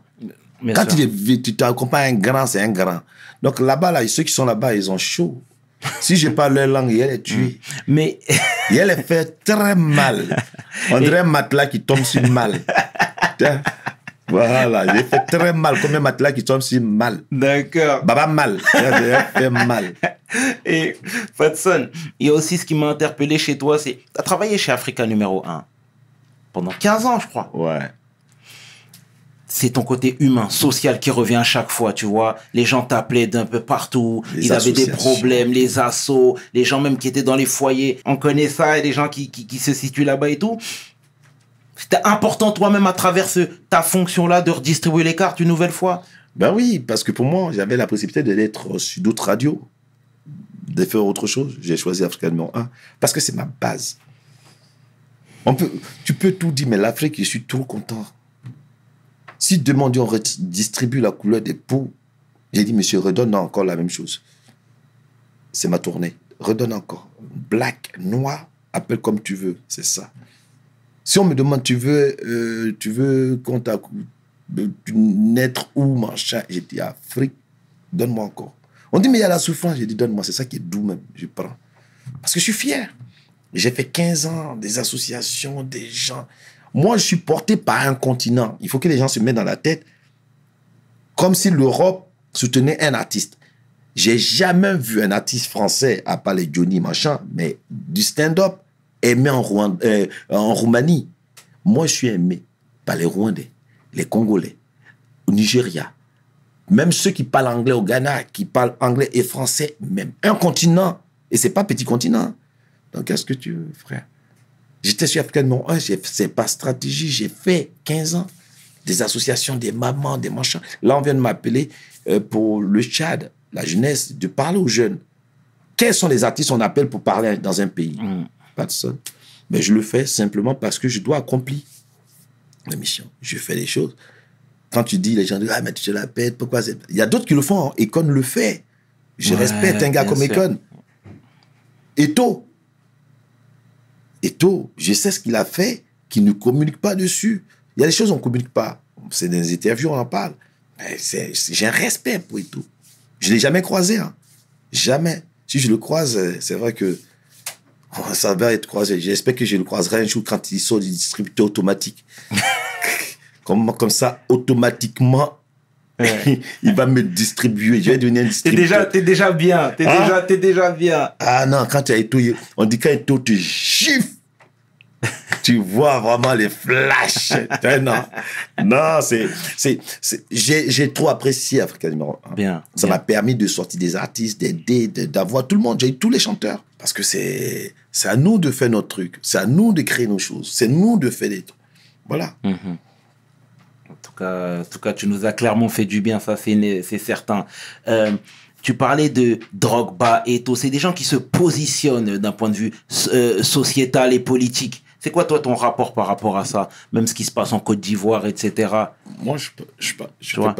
Quand tu t'accompagnes un grand, c'est un grand. Donc là-bas, ceux qui sont là-bas, ils ont chaud. Si je parle leur langue, elle est tuée. Mais... Et elle est fait très mal. On dirait un matelas qui tombe sur mal. Voilà, j'ai fait très mal, comme un matelas qui tombe sur mal. D'accord. Baba mal. J'ai fait mal. Et Fatson, il y a aussi ce qui m'a interpellé chez toi, c'est... Tu as travaillé chez Africa numéro 1 pendant 15 ans, je crois. Ouais. C'est ton côté humain, social qui revient à chaque fois, tu vois. Les gens t'appelaient d'un peu partout. Ils avaient des problèmes, les assos, les gens même qui étaient dans les foyers. On connaît ça, et les gens qui se situent là-bas et tout. C'était important toi-même à travers ta fonction-là de redistribuer les cartes une nouvelle fois. Ben oui, parce que pour moi, j'avais la possibilité d'être sur d'autres radios, de faire autre chose. J'ai choisi Africa numéro 1 parce que c'est ma base. Tu peux tout dire, mais l'Afrique, je suis trop content. Si demain on redistribue la couleur des peaux, j'ai dit, monsieur, redonne encore la même chose. C'est ma tournée. Redonne encore. Black, noir, appelle comme tu veux. C'est ça. Si on me demande, tu veux qu'on naître où, machin, j'ai dit, Afrique, donne-moi encore. On dit, mais il y a la souffrance. J'ai dit, donne-moi. C'est ça qui est doux même. Je prends. Parce que je suis fier. J'ai fait 15 ans, des associations, des gens... Moi, je suis porté par un continent. Il faut que les gens se mettent dans la tête comme si l'Europe soutenait un artiste. J'ai jamais vu un artiste français, à part les Johnny, machin, mais du stand-up aimé en Roumanie. Moi, je suis aimé par les Rwandais, les Congolais, au Nigeria. Même ceux qui parlent anglais au Ghana, qui parlent anglais et français, même. Un continent. Et c'est pas petit continent. Donc, qu'est-ce que tu veux, frère? J'étais sur Africa numéro 1, c'est pas stratégie, j'ai fait 15 ans. Des associations, des mamans, des machins. Là, on vient de m'appeler pour le Tchad, la jeunesse, de parler aux jeunes. Quels sont les artistes qu'on appelle pour parler dans un pays? Pas de ça. Mais je le fais simplement parce que je dois accomplir la mission. Je fais des choses. Quand tu dis, les gens disent, ah, mais tu te la pètes, pourquoi c'est... Il y a d'autres qui le font, hein. Econ le fait. Je respecte un gars comme Econ. Eto, je sais ce qu'il a fait, qu'il ne communique pas dessus. Il y a des choses qu'on ne communique pas. C'est des interviews, on en parle. J'ai un respect pour Eto. Je ne l'ai jamais croisé. Hein. Jamais. Si je le croise, c'est vrai que ça va être croisé. J'espère que je le croiserai un jour quand il sort du distributeur automatique. comme ça, automatiquement, il va me distribuer. Je vais devenir un distributeur. T'es déjà bien. T'es déjà bien. Ah non, quand tu as Eto, on dit quand Eto te chiffre, tu vois vraiment les flashs. Non, j'ai trop apprécié Africa numéro 1. Bien. Ça m'a permis de sortir des artistes, d'aider, d'avoir tout le monde. J'ai eu tous les chanteurs. Parce que c'est à nous de faire notre truc. C'est à nous de créer nos choses. C'est nous de faire des trucs. Voilà. En tout cas, tu nous as clairement fait du bien, ça c'est certain. Tu parlais de Drogba et tout. C'est des gens qui se positionnent d'un point de vue sociétal et politique. C'est quoi, toi, ton rapport par rapport à ça? Même ce qui se passe en Côte d'Ivoire, etc. Moi, je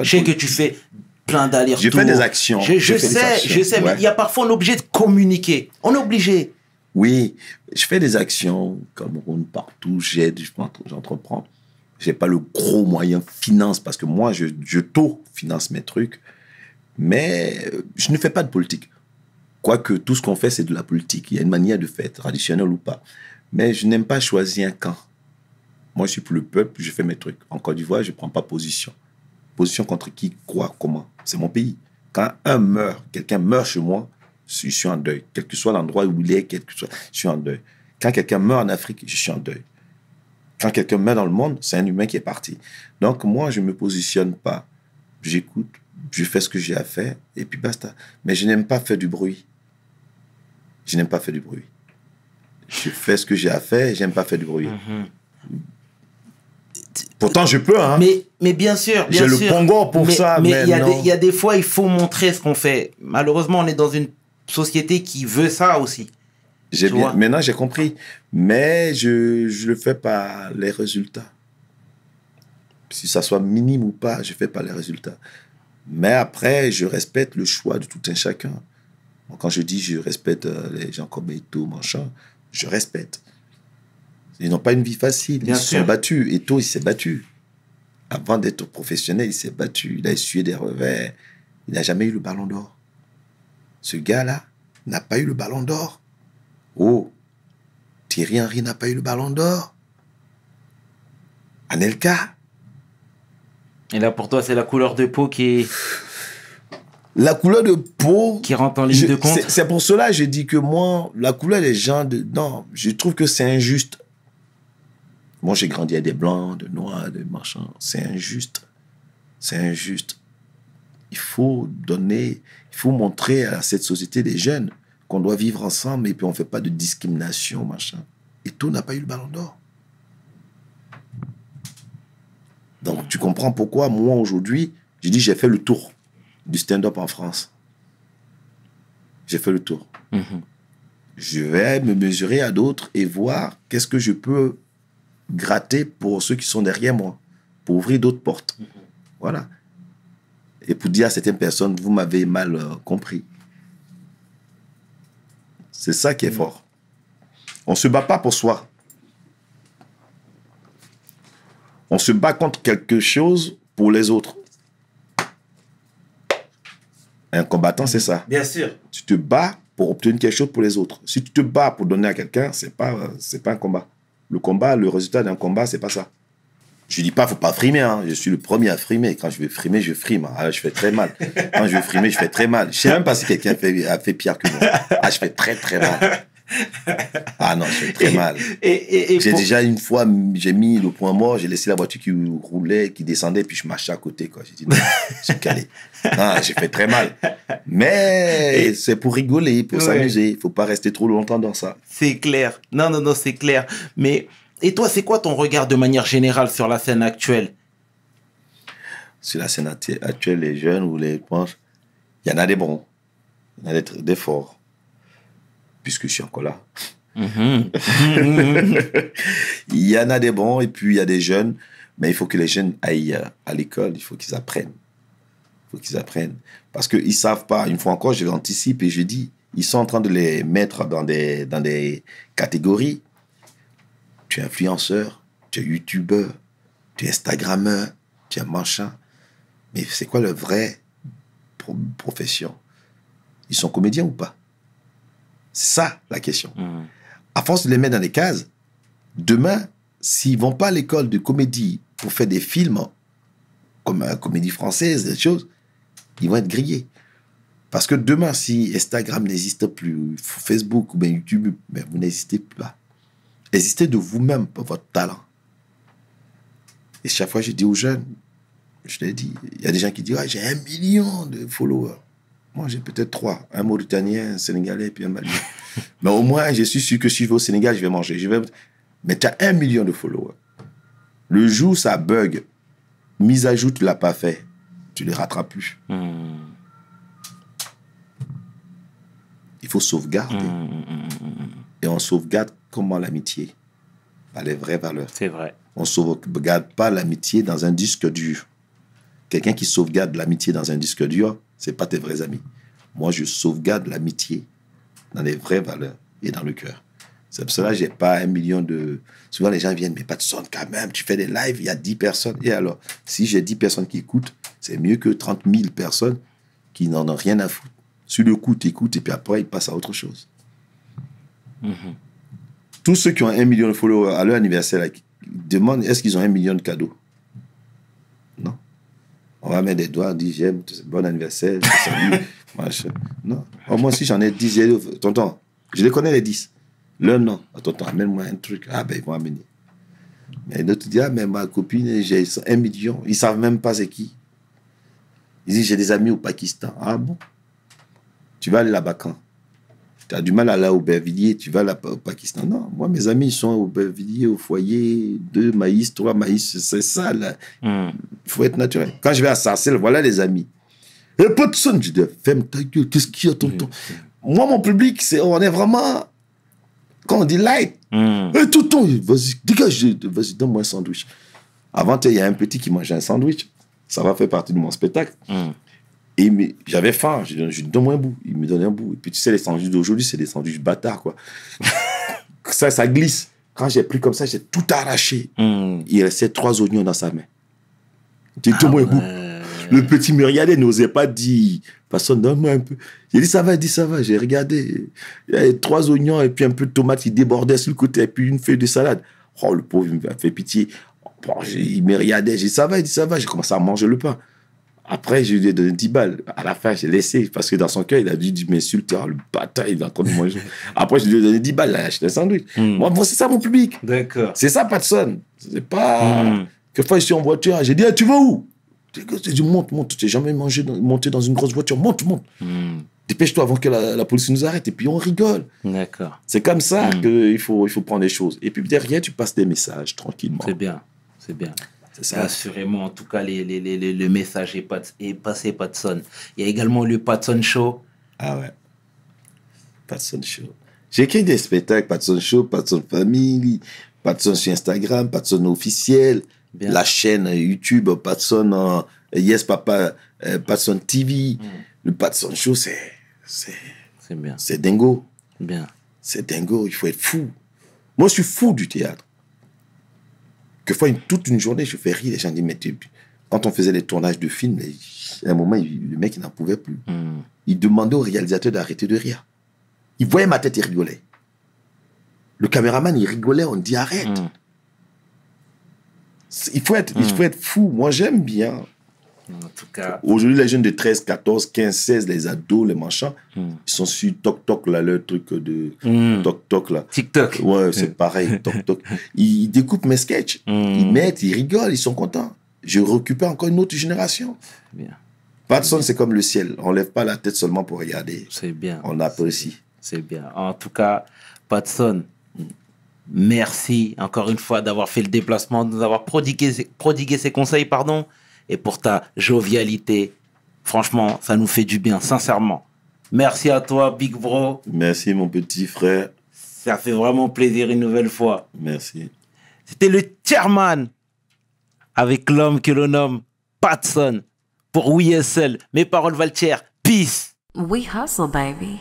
sais que tu fais plein d'allers-retours. Je fais des actions. Je sais, mais il y a parfois, on est obligé de communiquer. On est obligé. Oui, je fais des actions, Cameroun, partout, j'entreprends. Je n'ai pas le gros moyen finance, parce que moi, je finance mes trucs, mais je ne fais pas de politique. Quoique tout ce qu'on fait, c'est de la politique. Il y a une manière de faire, traditionnelle ou pas. Mais je n'aime pas choisir un camp. Moi, je suis pour le peuple, je fais mes trucs. En Côte d'Ivoire, je ne prends pas position. Position contre qui, quoi, comment. C'est mon pays. Quand quelqu'un meurt chez moi, je suis en deuil. Quel que soit l'endroit où il est, je suis en deuil. Quand quelqu'un meurt en Afrique, je suis en deuil. Quand quelqu'un meurt dans le monde, c'est un humain qui est parti. Donc, moi, je ne me positionne pas. J'écoute, je fais ce que j'ai à faire, et puis basta. Mais je n'aime pas faire du bruit. Je n'aime pas faire du bruit. Je fais ce que j'ai à faire, et j'aime pas faire du bruit. Pourtant, je peux, hein. Mais bien sûr, j'ai le pongo pour ça. Mais il y a des fois, il faut montrer ce qu'on fait. Malheureusement, on est dans une société qui veut ça aussi. Maintenant, j'ai compris. Mais je le fais par les résultats. Si ça soit minime ou pas, je fais pas les résultats. Mais après, je respecte le choix de tout un chacun. Donc, quand je dis je respecte les gens comme Eto'o, machin, je respecte. Ils n'ont pas une vie facile. Ils se sont battus. Eto'o, il s'est battu. Avant d'être professionnel, il s'est battu. Il a essuyé des revers. Il n'a jamais eu le ballon d'or. Ce gars-là n'a pas eu le ballon d'or. Oh, Thierry Henry n'a pas eu le ballon d'or. Anelka. Et là, pour toi, c'est la couleur de peau qui est... La couleur de peau... Qui rentre en ligne de compte. C'est pour cela que je dis que moi, la couleur des gens... Non, je trouve que c'est injuste. Moi, j'ai grandi avec des blancs, des noirs, des machins. C'est injuste. C'est injuste. Il faut montrer à cette société des jeunes qu'on doit vivre ensemble et puis on ne fait pas de discrimination, machin. Eto'o n'a pas eu le ballon d'or. Donc, tu comprends pourquoi, moi, aujourd'hui, je dis j'ai fait le tour du stand-up en France. J'ai fait le tour. Je vais me mesurer à d'autres et voir qu'est-ce que je peux gratter pour ceux qui sont derrière moi, pour ouvrir d'autres portes. Voilà. Et pour dire à certaines personnes, vous m'avez mal compris. C'est ça qui est fort. On ne se bat pas pour soi. On se bat contre quelque chose pour les autres. Un combattant, c'est ça. Bien sûr. Tu te bats pour obtenir quelque chose pour les autres. Si tu te bats pour donner à quelqu'un, c'est pas un combat. Le combat, le résultat d'un combat, c'est pas ça. Je dis pas, il ne faut pas frimer. Hein. Je suis le premier à frimer. Quand je vais frimer, je frime. Ah, je fais très mal. Quand je vais frimer, je fais très mal. Je ne sais même pas si quelqu'un a fait pire que moi. Ah, je fais très, très mal. Ah non, je fais très mal. J'ai déjà une fois, j'ai mis le point mort, j'ai laissé la voiture qui roulait, qui descendait, puis je marchais à côté. J'ai dit non, je suis calé. Ah, j'ai fait très mal. Mais c'est pour rigoler, pour s'amuser. Il ne faut pas rester trop longtemps dans ça. C'est clair. Non, c'est clair. Mais, et toi, c'est quoi ton regard de manière générale sur la scène actuelle? Sur la scène actuelle, les jeunes ou les proches, il y en a des bons, il y en a des forts. Puisque je suis encore là. Il y en a des bons et puis il y a des jeunes, mais il faut que les jeunes aillent à l'école, il faut qu'ils apprennent. Parce qu'ils ne savent pas, une fois encore, je l'anticipe et je dis, ils sont en train de les mettre dans des catégories. Tu es influenceur, tu es youtubeur, tu es instagrammeur, tu es machin. Mais c'est quoi le vrai profession? Ils sont comédiens ou pas? C'est ça, la question. À force de les mettre dans des cases, demain, s'ils ne vont pas à l'école de comédie pour faire des films, comme la comédie française, des choses, ils vont être grillés. Parce que demain, si Instagram n'existe plus, Facebook ou bien YouTube, mais vous n'existez pas. Existez de vous-même pour votre talent. Et chaque fois, je dis aux jeunes, je l'ai dit, il y a des gens qui disent « j'ai 1 million de followers ». Moi, j'ai peut-être 3. Un Mauritanien, un Sénégalais, puis un Malien. Mais au moins, je suis sûr que si je vais au Sénégal, je vais manger. Mais tu as 1 million de followers. Le jour où ça bug, mise à jour, tu ne l'as pas fait, tu ne les rattrapes plus. Il faut sauvegarder. Et on sauvegarde comment l'amitié? Par les vraies valeurs. C'est vrai. On ne sauvegarde pas l'amitié dans un disque dur. Quelqu'un qui sauvegarde l'amitié dans un disque dur, ce n'est pas tes vrais amis. Moi, je sauvegarde l'amitié dans les vraies valeurs et dans le cœur. C'est pour cela que j'ai pas 1 million de... Souvent, les gens viennent, mais Patson, quand même, tu fais des lives, il y a 10 personnes. Et alors, si j'ai 10 personnes qui écoutent, c'est mieux que 30 000 personnes qui n'en ont rien à foutre. Sur le coup, tu écoutes et puis après, ils passent à autre chose. Tous ceux qui ont 1 million de followers à leur anniversaire, là, demandent est-ce qu'ils ont 1 million de cadeaux. Non. On va mettre des doigts, on dit j'aime, bon anniversaire, salut, machin. Non. Oh, moi, si j'en ai 10, tonton, je les connais les 10. L'un, non. Ah, tonton, amène-moi un truc. Ah, ben, ils vont amener. Mais l'autre dit, ah, mais ma copine, j'ai 1 million. Ils ne savent même pas c'est qui. Ils disent, j'ai des amis au Pakistan. Ah bon? Tu vas aller là-bas quand? Tu as du mal à aller à Aubervilliers, tu vas là au Pakistan. Non, moi, mes amis, ils sont à Aubervilliers, au foyer, 2 maïs, 3 maïs, c'est ça, là. Il faut être naturel. Quand je vais à Sarcelles, voilà les amis. Et pas de son, je dis, ferme ta gueule, qu'est-ce qu'il y a, tonton? Moi, mon public, on est vraiment, quand on dit light, hey, tonton, vas-y, dégage, vas-y, donne-moi un sandwich. Avant, il y a un petit qui mangeait un sandwich. Ça va faire partie de mon spectacle. Et j'avais faim, je lui donne un bout. Il me donne un bout. Et puis tu sais, les sandwichs d'aujourd'hui, c'est des sandwichs bâtards, quoi. ça glisse. Quand j'ai pris comme ça, j'ai tout arraché. Il restait 3 oignons dans sa main. J'ai dit, donne-moi un bout. Le petit me regardait, n'osait pas dire, personne, donne-moi un peu. J'ai dit, ça va, il dit, ça va. J'ai regardé. Il y avait 3 oignons et puis un peu de tomates qui débordaient sur le côté et puis une feuille de salade. Oh, le pauvre, il m'a fait pitié. Bon, il me regardait. J'ai dit, ça va, il dit, ça va. J'ai commencé à manger le pain. Après, je lui ai donné 10 balles. À la fin, j'ai laissé, parce que dans son cœur, il a dû m'insulter. Oh, le bâtard, il est en train de manger. Après, je lui ai donné 10 balles, il a acheté un sandwich. Moi, c'est ça mon public. D'accord. C'est ça, Patson. C'est pas... Quelquefois, je suis en voiture, j'ai dit, hey, tu vas où? J'ai dit, monte. Tu n'as jamais monté dans une grosse voiture. Monte. Dépêche-toi avant que la police nous arrête. Et puis, on rigole. D'accord. C'est comme ça qu'il faut prendre les choses. Et puis, derrière, tu passes des messages tranquillement. C'est bien. C'est ça. Assurément, en tout cas, le message est passé, Patson. Il y a également le Patson Show. Ah ouais. Patson Show. J'ai écrit des spectacles, Patson Show, Patson Family, Patson sur Instagram, Patson officiel, Bien. La chaîne YouTube, Patson Yes Papa, Patson TV. Le Patson Show, c'est bien. C'est dingo. Bien. C'est dingo, il faut être fou. Moi, je suis fou du théâtre. Quelquefois, toute une journée, je fais rire. Les gens disent, mais quand on faisait les tournages de films, à un moment, le mec, il n'en pouvait plus. Il demandait au réalisateur d'arrêter de rire. Il voyait ma tête, il rigolait. Le caméraman, il rigolait, on dit, arrête. Il faut être fou. Moi, j'aime bien. En tout cas... Aujourd'hui, les jeunes de 13, 14, 15, 16, les ados, les machins, ils sont sur TokTok, là, leur truc de TokTok, là. TikTok. Ouais, c'est pareil, TokTok. Ils découpent mes sketchs. Ils mettent, ils rigolent, ils sont contents. Je récupère encore une autre génération. Bien. Patson, c'est comme le ciel. On ne lève pas la tête seulement pour regarder. C'est bien. On apprécie. C'est bien. En tout cas, Patson, merci encore une fois d'avoir fait le déplacement, de nous avoir prodigué ces conseils, pardon. Et pour ta jovialité, franchement, ça nous fait du bien, sincèrement. Merci à toi, Big Bro. Merci, mon petit frère. Ça fait vraiment plaisir une nouvelle fois. Merci. C'était le Chairman avec l'homme que l'on nomme Patson pour WSL. Mes paroles valent cher. Peace. We hustle, baby.